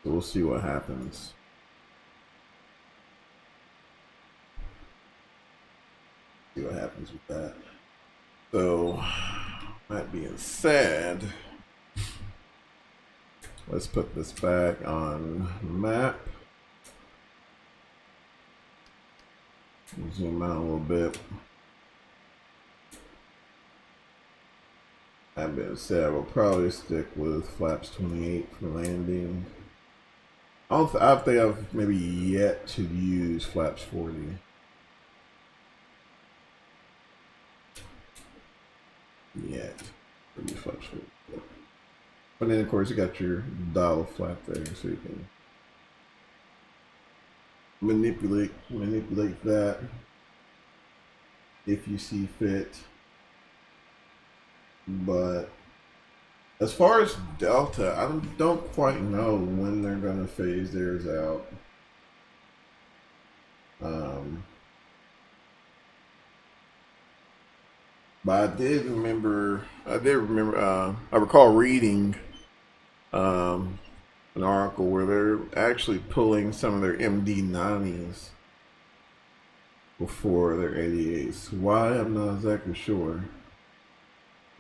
So we'll see what happens. See what happens with that. So, that being said, let's put this back on the map. Zoom out a little bit. That being said, I will probably stick with flaps 28 for landing. I think I've maybe yet to use flaps 40. Yet. Maybe flaps 40. But then, of course, you got your dial flap there, so you can manipulate that if you see fit. But as far as Delta, I don't quite know when they're going to phase theirs out. But I recall reading an article where they're actually pulling some of their MD-90s before their 88s. Why? I'm not exactly sure.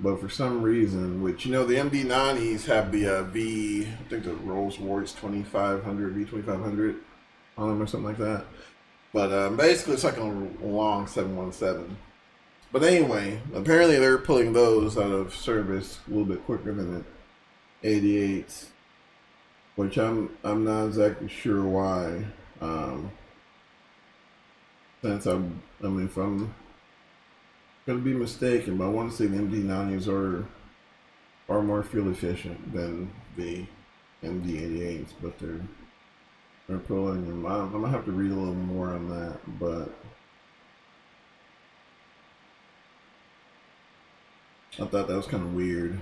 But for some reason, which the MD-90s have the I think the Rolls-Royce 2500 V2500 on them or something like that. But basically, it's like a long 717. But anyway, apparently they're pulling those out of service a little bit quicker than the 88s, which I'm not exactly sure why. Since I mean, if I'm gonna be mistaken, but I want to say the MD-90s are more fuel efficient than the MD-88s, but they're pulling them. I'm gonna have to read a little more on that, but I thought that was kind of weird.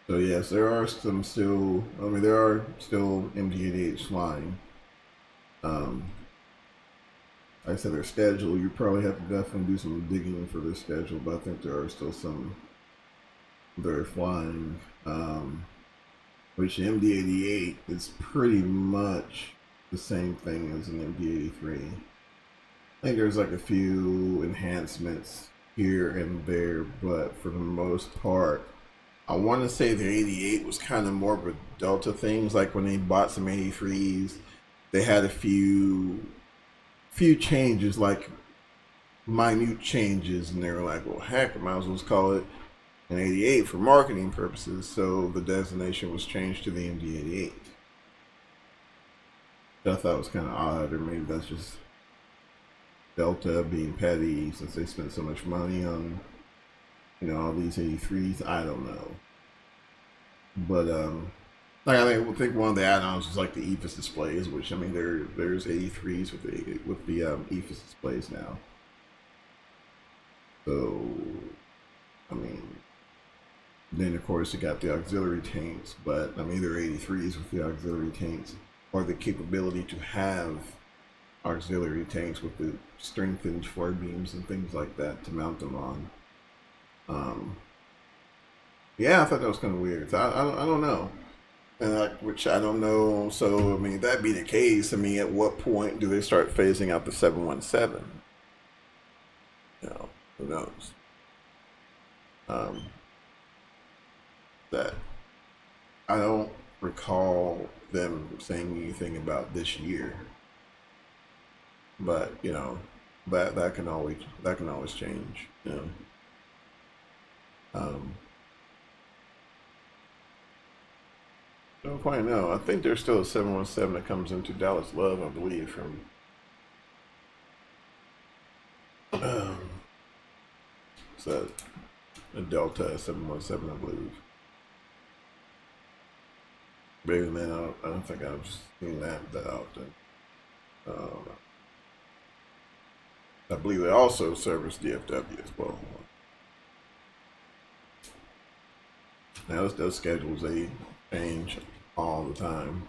So yes, there are some still. I mean, there are still MD-88s flying. Like I said, their schedule. You probably have to definitely do some digging for their schedule, but I think there are still some that are flying. Which the MD-88 is pretty much the same thing as an MD-83. I think there's like a few enhancements here and there, but for the most part, I want to say the 88 was kind of more of a Delta thing. Like when they bought some 83s, they had a few changes, like minute changes, and they were like, well, heck, I might as well call it an 88 for marketing purposes. So the designation was changed to the MD-88. I thought was kind of odd, or maybe that's just Delta being petty since they spent so much money on all these 83s. I don't know, but like I think one of the add-ons was like the EFIS displays, which I mean there's 83s with the EFIS displays now. So I mean, then of course you got the auxiliary tanks, but I mean they're 83s with the auxiliary tanks, or the capability to have auxiliary tanks with the strengthened forward beams and things like that to mount them on. Yeah, I thought that was kind of weird. So I don't know. And which I don't know. So I mean, if that be the case, I mean, at what point do they start phasing out the 717? Who knows? That I don't recall them saying anything about this year. But that can always change. Don't quite know. I think there's still a 717 that comes into Dallas Love, I believe, from so a Delta 717, I believe. But even then, I don't think I've seen that often. I believe they also service DFW as well. Now those schedules, they change all the time.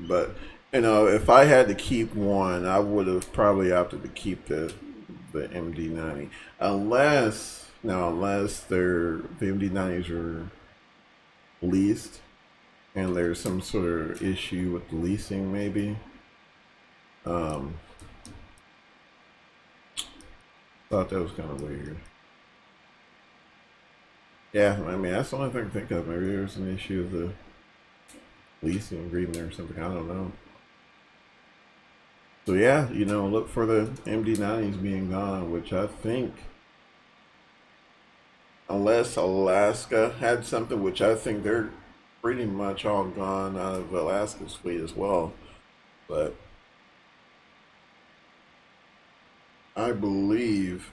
But if I had to keep one, I would have probably opted to keep the MD-90, unless the MD-90s are leased and there's some sort of issue with the leasing, maybe. Thought that was kind of weird. Yeah, I mean, that's the only thing I can think of. Maybe there's an issue with the leasing agreement or something. I don't know. So yeah, look for the MD-90s being gone, which I think, unless Alaska had something, which I think they're pretty much all gone out of Alaska's fleet as well. But I believe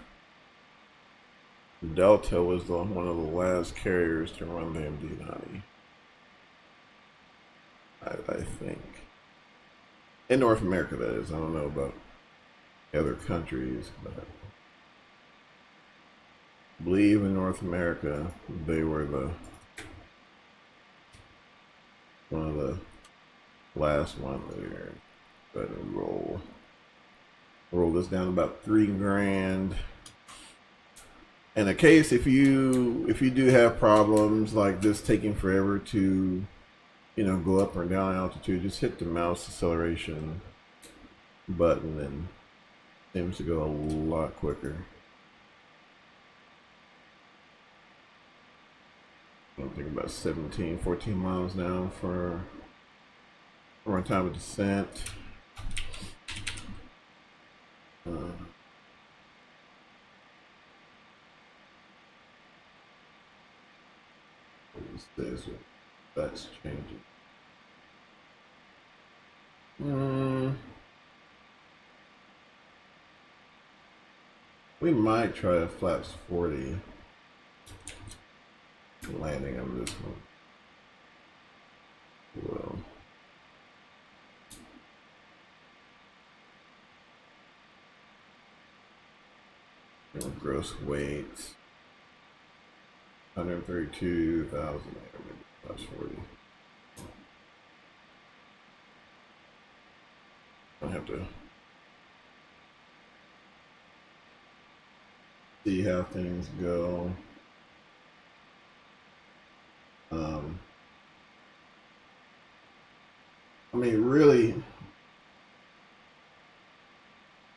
Delta was one of the last carriers to run the MD-90. I think. In North America, that is. I don't know about other countries, but I believe in North America, they were one of the last one there. But roll this down about $3,000. In a case, if you do have problems like this taking forever to go up or down altitude, just hit the mouse acceleration button and it seems to go a lot quicker. I think about 17, 14 miles now for our time of descent. That's changing. We might try a flaps 40 landing on this one. Well, gross weight 132,000. Flaps 40. I have to see how things go. I mean, really,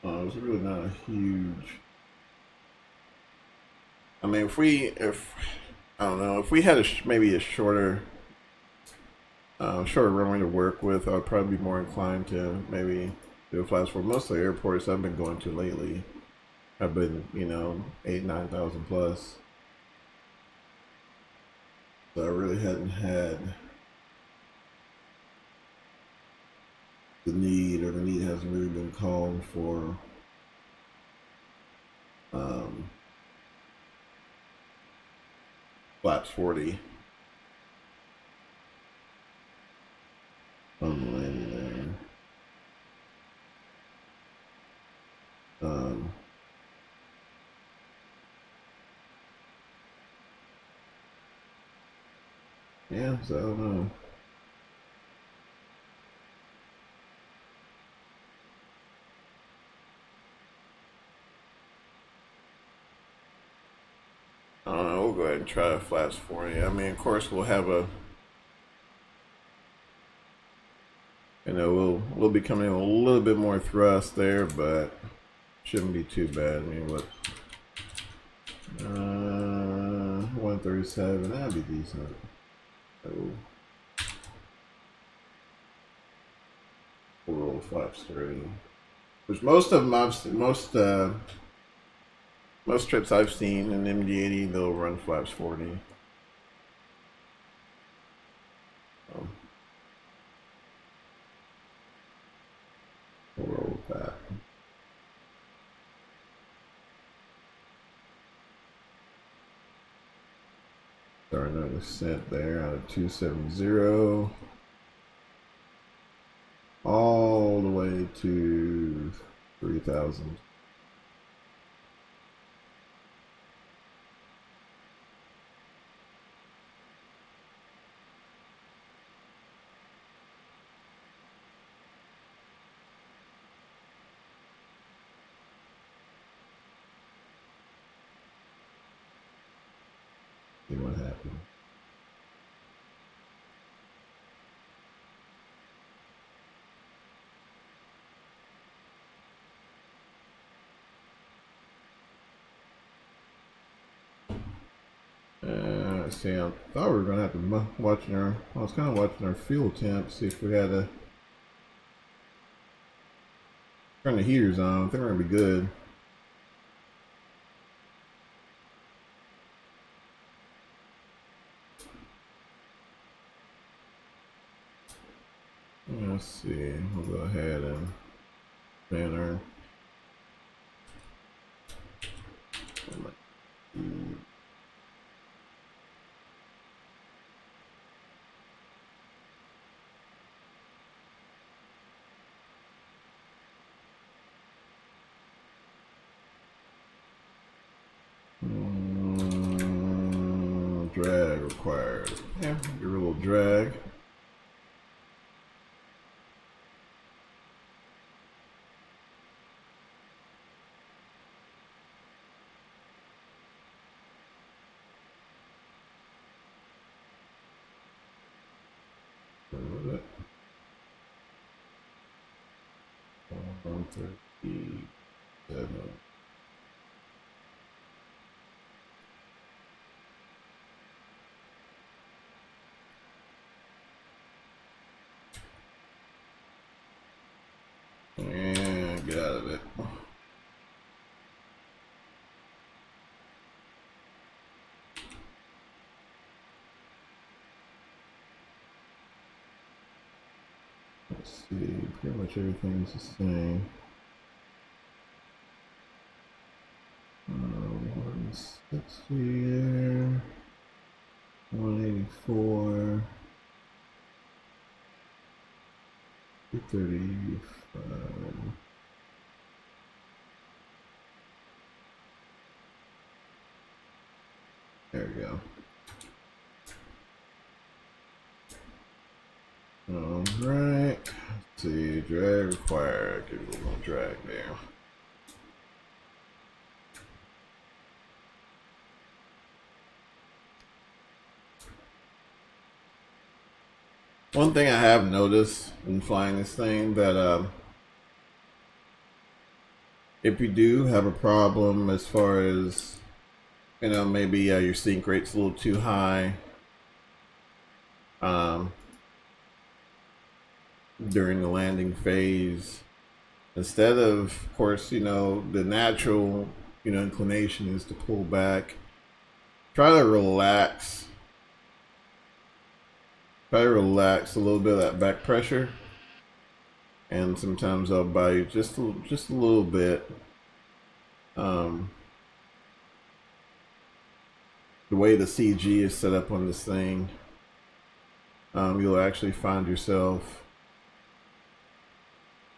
it's really not a huge. I mean, if I don't know, if we had maybe a shorter runway to work with, I'd probably be more inclined to maybe do a flaps for most of the airports I've been going to lately. I've been, 8,000-9,000 plus. So I really hadn't had the need hasn't really been called for flaps 40 on the landing there. Yeah, so I don't know. We'll go ahead and try a flaps 40. I mean, of course, we'll have a, we'll be coming in a little bit more thrust there, but shouldn't be too bad. I mean, what? 137, that'd be decent. Oh. We'll roll flaps 30. Which most of them most trips I've seen in MD-80, they'll run flaps 40. We'll roll with that. Start another descent there out of 270. All the way to 3,000. See what happens. Let's see, I thought we were gonna have to watching our. I was kind of watching our fuel temp, see if we had to turn the heaters on. I think we're gonna be good. Let's see. We'll go ahead and banner. Drag required. Yeah, your little drag. What was it? 137. let's see, pretty much everything's the same. 160 there, 184, 235. There we go. All right. Let's see, drag required. Give it a little drag there. One thing I have noticed in flying this thing that if you do have a problem as far as, you know, maybe your sink rate's a little too high during the landing phase, instead of course, you know, the natural, you know, inclination is to pull back. Try to relax. Try to relax a little bit of that back pressure, and sometimes I'll buy you just a little bit. The way the CG is set up on this thing, you'll actually find yourself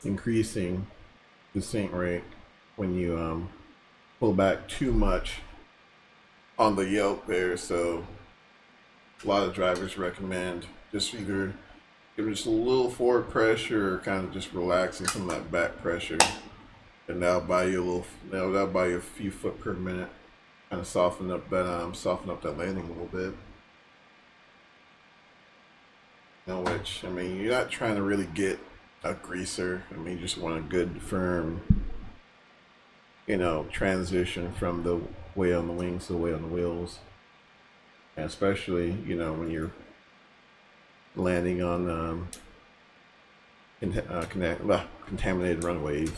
increasing the sink rate when you pull back too much on the yoke there. So a lot of drivers recommend just either give it just a little forward pressure or kind of just relaxing some of that back pressure, and that'll buy you a few foot per minute, kind of soften up that landing a little bit. You know, which, I mean, you're not trying to really get a greaser. I mean, you just want a good firm, you know, transition from the way on the wings to the way on the wheels, and especially, you know, when you're landing on contaminated runways.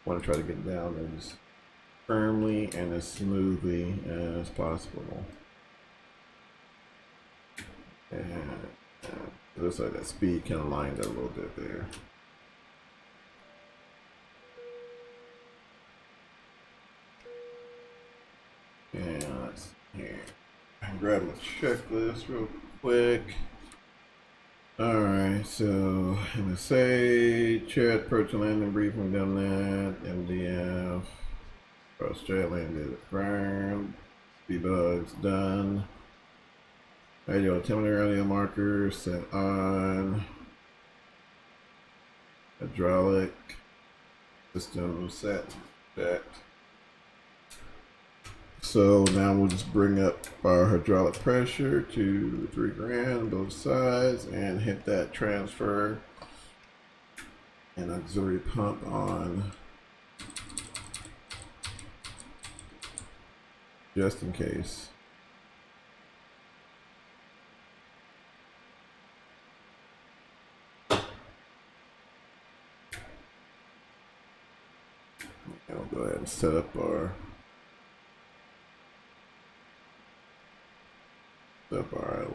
Want to try to get down as firmly and as smoothly as possible. And it looks like that speed kind of lined up a little bit there. And let's here. Grab my checklist real quick. Alright, so MSA, chat, approach and landing briefing, done that. MDF, Australia landed at ground. Debug's done. Radio altimeter audio marker set on. Hydraulic system set. So now we'll just bring up our hydraulic pressure to 3 grand both sides and hit that transfer and auxiliary pump on, just in case. And we'll go ahead and set up our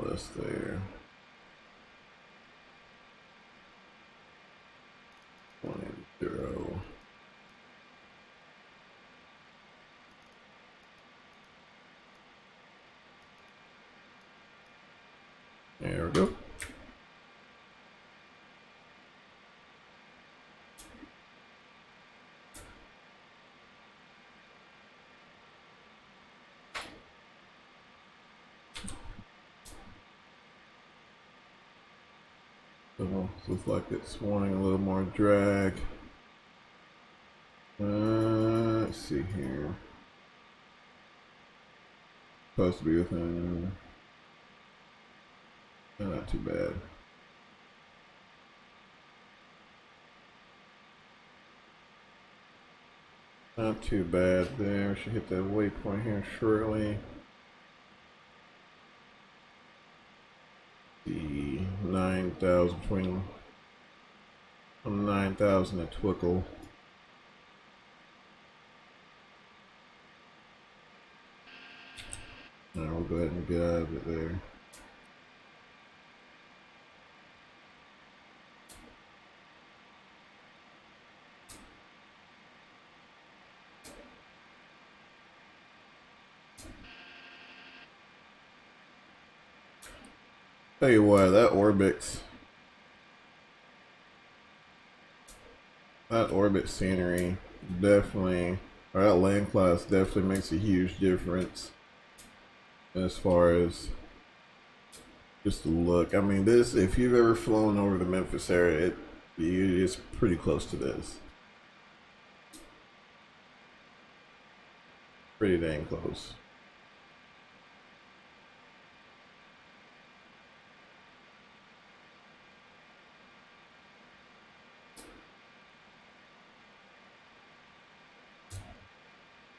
list there. 1-0. There we go. So looks like it's wanting a little more drag. Let's see here. Supposed to be within. Not too bad. Not too bad there. Should hit that waypoint here shortly. The 9,000 between 9,000 at Twickle. Alright, we'll go ahead and get out of it there. Tell you what, that orbit scenery definitely, or that land class definitely makes a huge difference as far as just the look. I mean, this, if you've ever flown over the Memphis area, it's pretty close to this. Pretty dang close.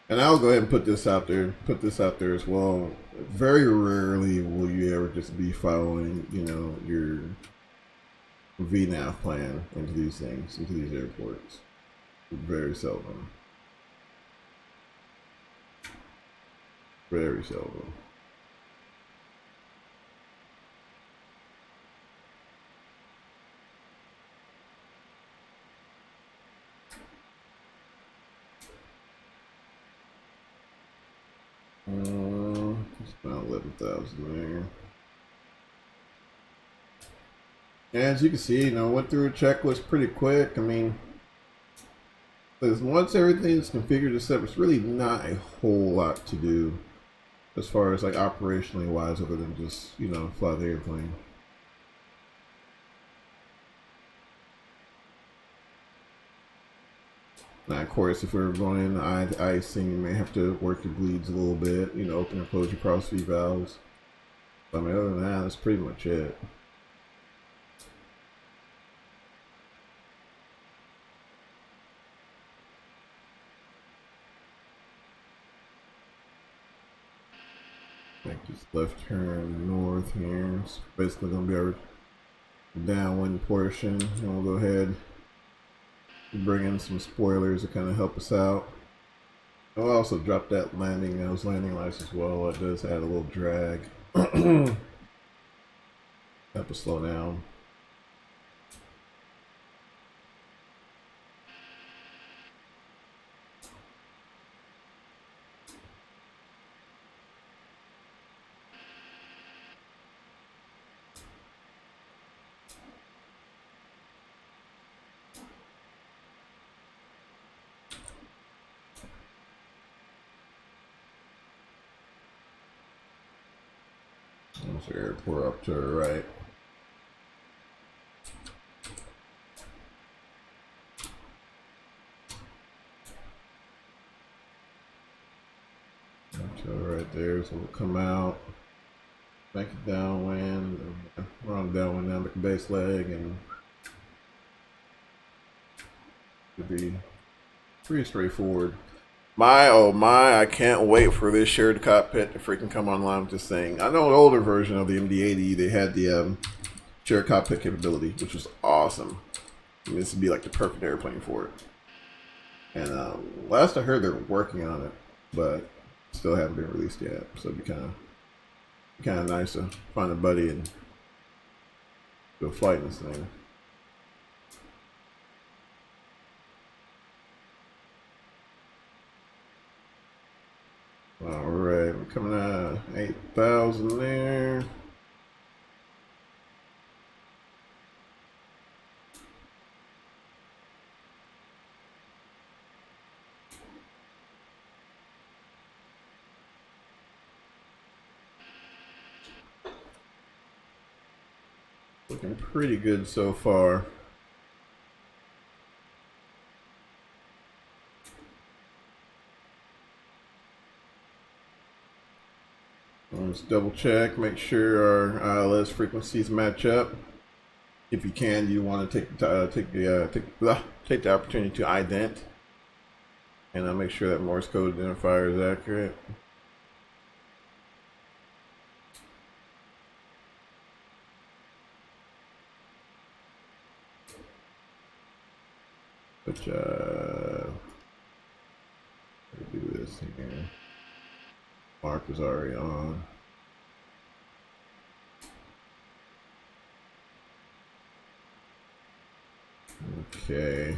And I'll go ahead and put this out there as well. Very rarely will you ever just be following, you know, your VNAV plan into these things, into these airports. Very seldom. Very seldom. It's about 11,000 there. As you can see, you know, went through a checklist pretty quick. I mean, because once everything's configured and set, it's really not a whole lot to do as far as like operationally wise, other than just, you know, fly the airplane. Now, of course, if we're going in icing, you may have to work your bleeds a little bit, you know, open and close your cross feed valves. But I mean, other than that, that's pretty much it. Like just left turn north here. It's basically going to be our downwind portion. And we'll go ahead and bring in some spoilers to kind of help us out. I'll also drop that those landing lights as well. It does add a little drag. Help us slow down. There's the airport up to the right. Up to the right there, so we'll come out, make it downwind, we're on downwind now, make a base leg, and it'll be pretty straightforward. My oh my, I can't wait for this shared cockpit to freaking come online with this thing. I know an older version of the MD-80, they had the shared cockpit capability, which was awesome. I mean, this would be like the perfect airplane for it. And last I heard, they're working on it, but still haven't been released yet. So it'd be kind of nice to find a buddy and go flight in this thing. Alright, we're coming out 8,000 there. Looking pretty good so far. Let's double check, make sure our ILS frequencies match up. If you can, you want to take the opportunity to ident, and make sure that Morse code identifier is accurate. Which do this here. Mark is already on. Okay.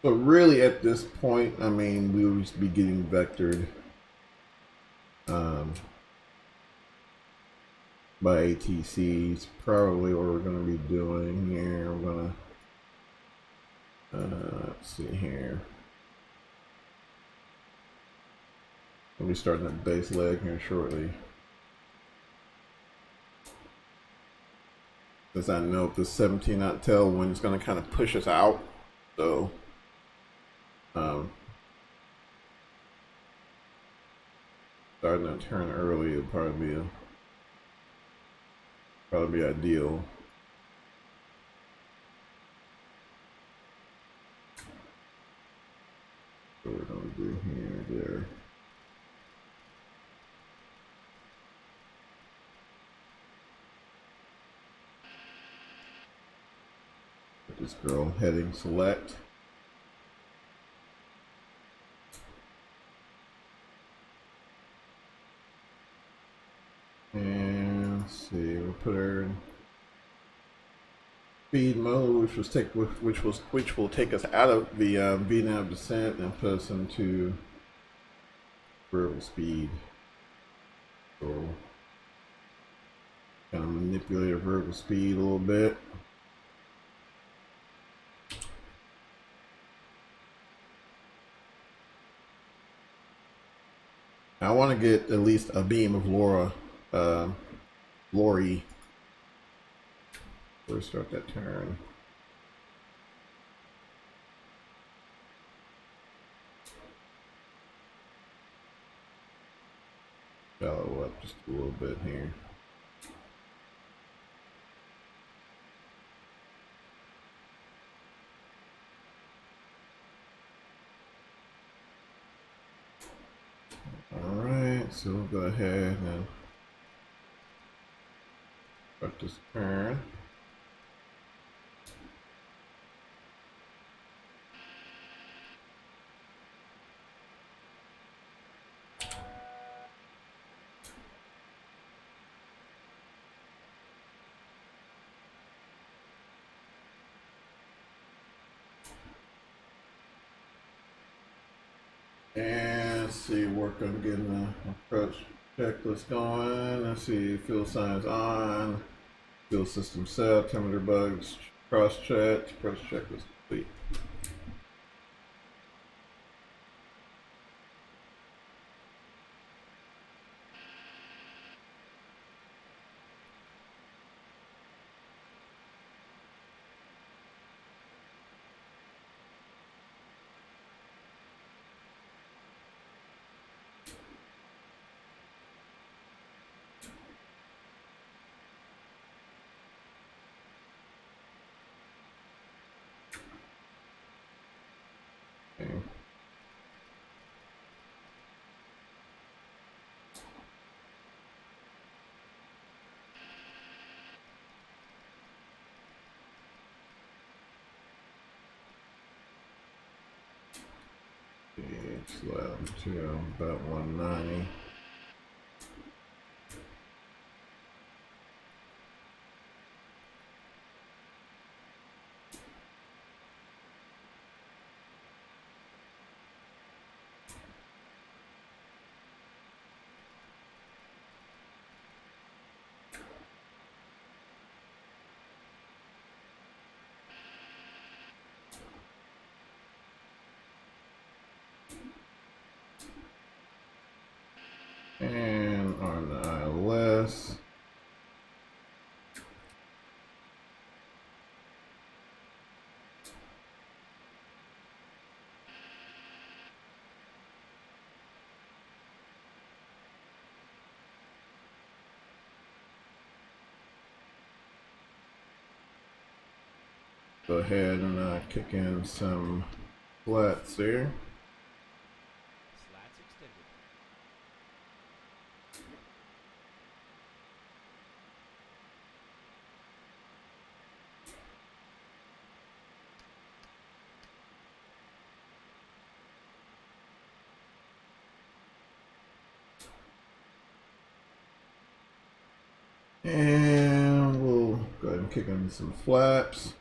So really at this point, I mean, we would just be getting vectored. by ATCs. Probably what we're going to be doing here. We're going to let's see here. We'll be starting at base leg here shortly. As I know, this 17 knot tailwind is going to kind of push us out. So, starting to turn early would probably be ideal. So we're going to do here, there. Put this girl heading select. And let's see, we'll put her in speed mode, which will take us out of the VNAV descent and put us into variable speed. So kind of manipulate our variable speed a little bit. I want to get at least a beam of Lori. We'll start that turn. Shallow up just a little bit here. Alright, so we'll go ahead and start this turn. And let's see, work on getting the approach checklist going. Let's see, fuel signs on, fuel system set, temperature bugs cross checked, approach checklist complete. Okay. Slow to about 190. And on the ILS, go ahead and kick in some flats there. Slats extended. And we'll go ahead and kick in some flaps.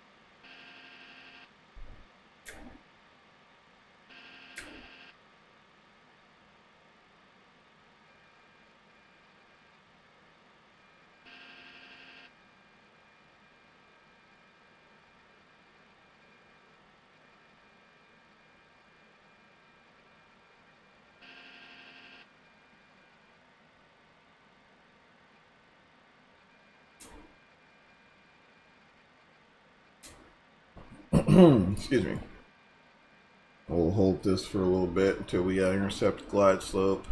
Excuse me. We'll hold this for a little bit until we intercept the glide slope.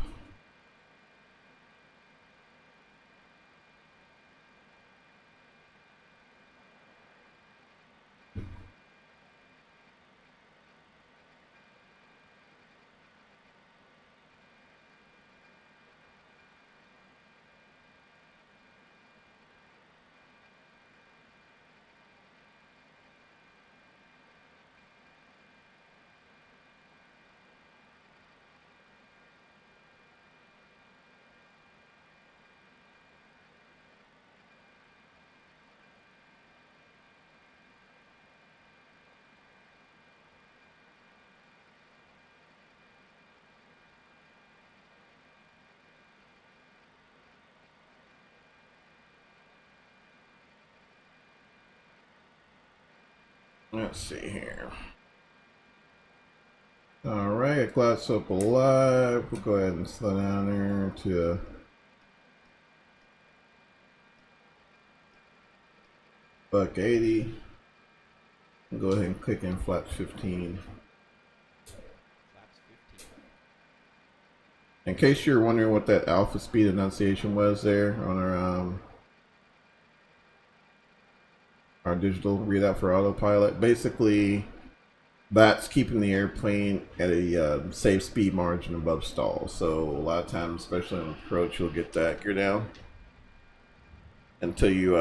Let's see here. Alright, glide slope alive. We'll go ahead and slow down there to buck 80. And go ahead and click in flaps 15. Flaps 15. In case you're wondering what that alpha speed enunciation was there on our digital readout for autopilot, basically that's keeping the airplane at a safe speed margin above stall. So a lot of times, especially on approach, you'll get that gear down until you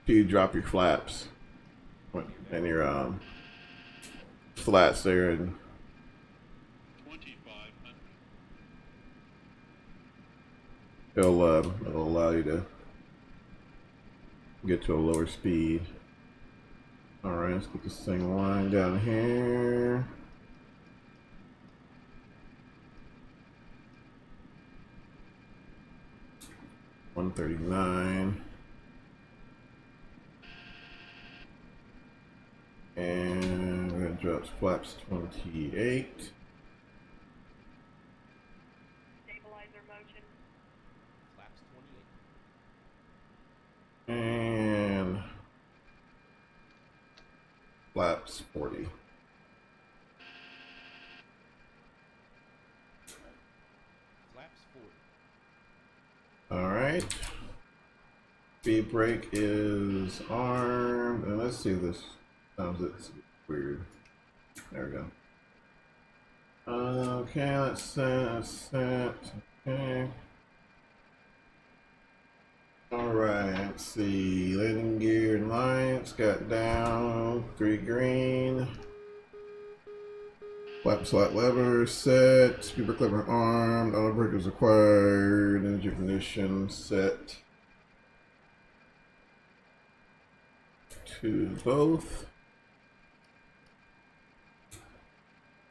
drop your flaps and your flats there, and 2500. it'll allow you to get to a lower speed. All right, let's get this thing lined down here. $139. And we're gonna drop flaps 28. Stabilizer motion. Flaps 28. And flaps 40. Flaps 40. All right. Speed brake is armed, and let's see if this sounds it's weird. There we go. Okay, let's set. Okay. All right. Let's see. Landing gear and lights got down. 3 green. Flap slot lever set. Speed brake lever armed. Auto brake is required. Energy ignition set to both.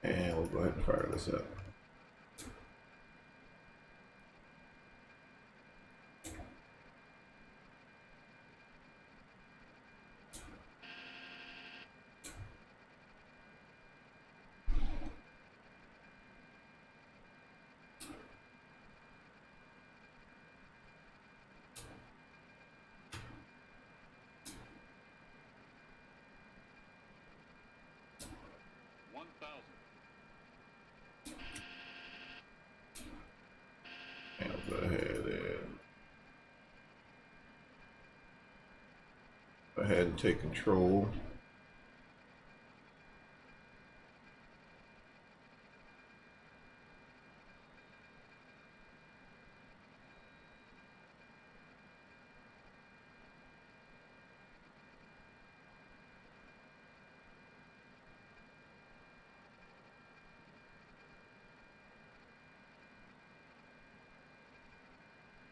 And we'll go ahead and fire this up. And I'll go ahead and take control.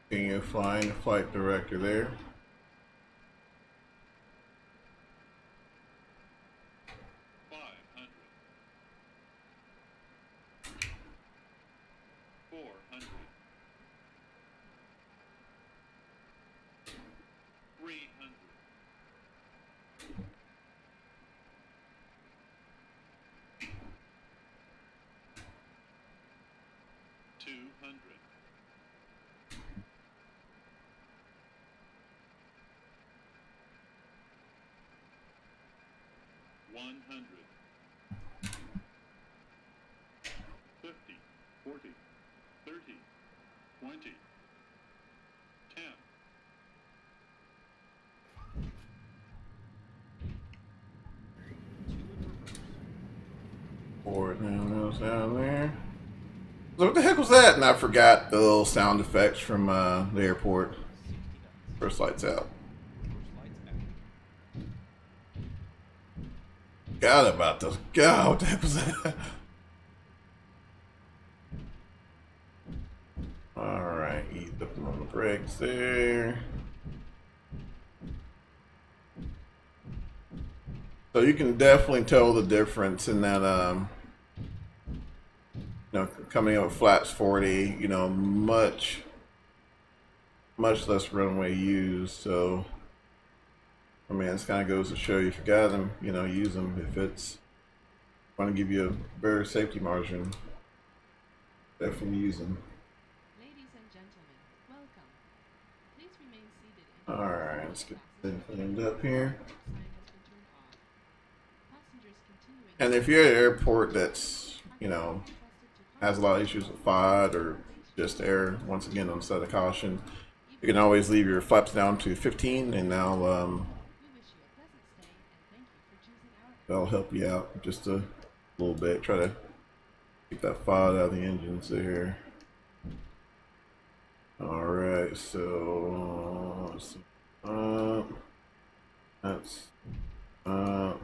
Continue flying the flight director there. 100. 50, 40, 30, 20, 10. Forward down those down there. So what the heck was that? And I forgot the little sound effects from the airport. 60 knots. First lights out. First lights out. Forgot about those. God, what the heck was that? Alright, ease up on the brakes there. So you can definitely tell the difference in that, you know, coming up with flaps 40, you know, much less runway used. So, I mean, this kind of goes to show you if you got them, you know, use them. If it's going to give you a better safety margin, definitely use them. Ladies and gentlemen, welcome. Please remain seated and Alright, let's get things cleaned up here. sign has been turned off. Passengers continuing And if you're at an airport that's, you know, has a lot of issues with FOD or just air, once again, on the side of caution, you can always leave your flaps down to 15 and now we wish you a pleasant stay and thank you for choosing our that'll help you out just a little bit. Try to keep that FOD out of the engines there. Alright, so let's see. That's okay.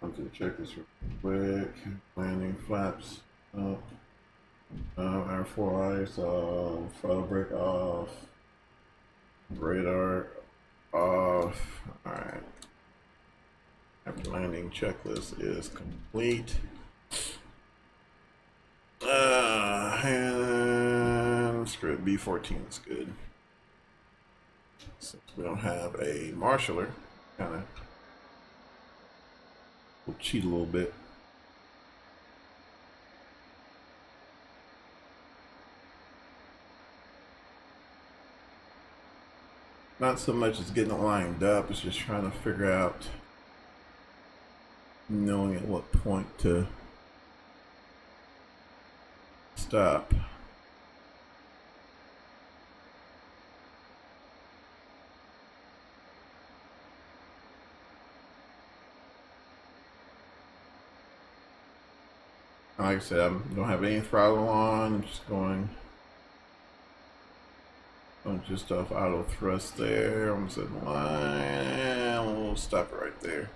I'm gonna check this real quick. Landing flaps up. Our 4 eyes off. Throttle brake off. Radar off. Alright. After landing checklist is complete. And screw it, B14 is good. Since we don't have a marshaller, kind of we'll cheat a little bit. Not so much as getting it lined up, it's just trying to figure out knowing at what point to stop. Like I said, I don't have any throttle on. I'm just going. I'm just off auto thrust there. I'm setting line. We'll stop it right there.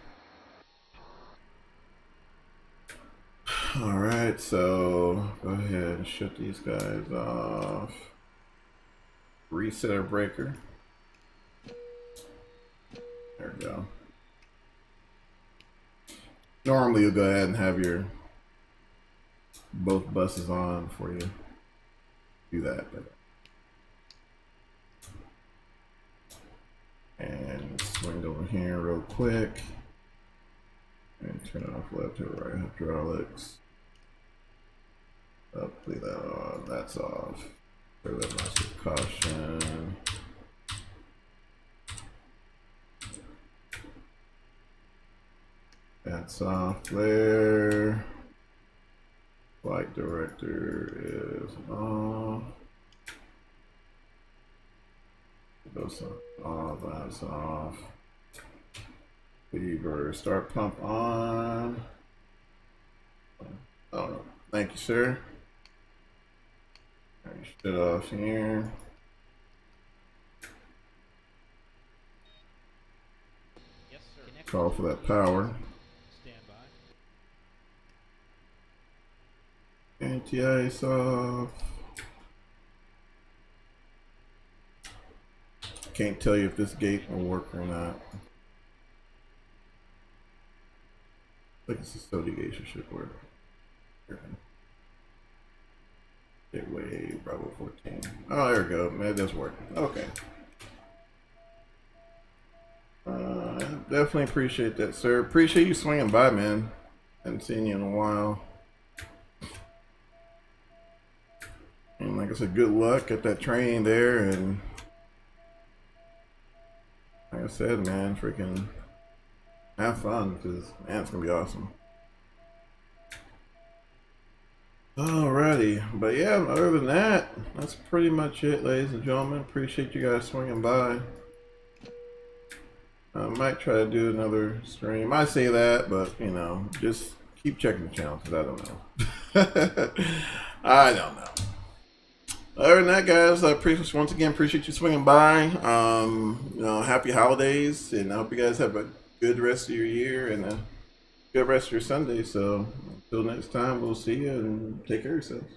All right, so go ahead and shut these guys off. Reset our breaker. There we go. Normally, you'll go ahead and have your both buses on before you do that. But and swing over here real quick and turn off left or right hydraulics. Up, leave that on. That's off. Throw that master caution. That's off there. Flight director is off. Those off. That's off. Lever start pump on. Oh, thank you, sir. Shut off here. Yes, sir. Call for that power. Stand by. Anti-ice off. Can't tell you if this gate will work or not. I think it's a SODI gate, it should work. Gateway Bravo 14. Oh, there we go. It does work. Okay. Definitely appreciate that, sir. Appreciate you swinging by, man. Haven't seen you in a while. And like I said, good luck at that training there. And like I I said, man, freaking have fun, because, man, it's going to be awesome. Alrighty, but yeah, other than that, that's pretty much it, ladies and gentlemen. Appreciate you guys swinging by. I might try to do another stream. I say that, but you know, just keep checking the channel because I don't know. I don't know. Other than that, guys, I once again appreciate you swinging by. You know, happy holidays, and I hope you guys have a good rest of your year and a good rest of your Sunday. So until next time, we'll see you and take care of yourselves.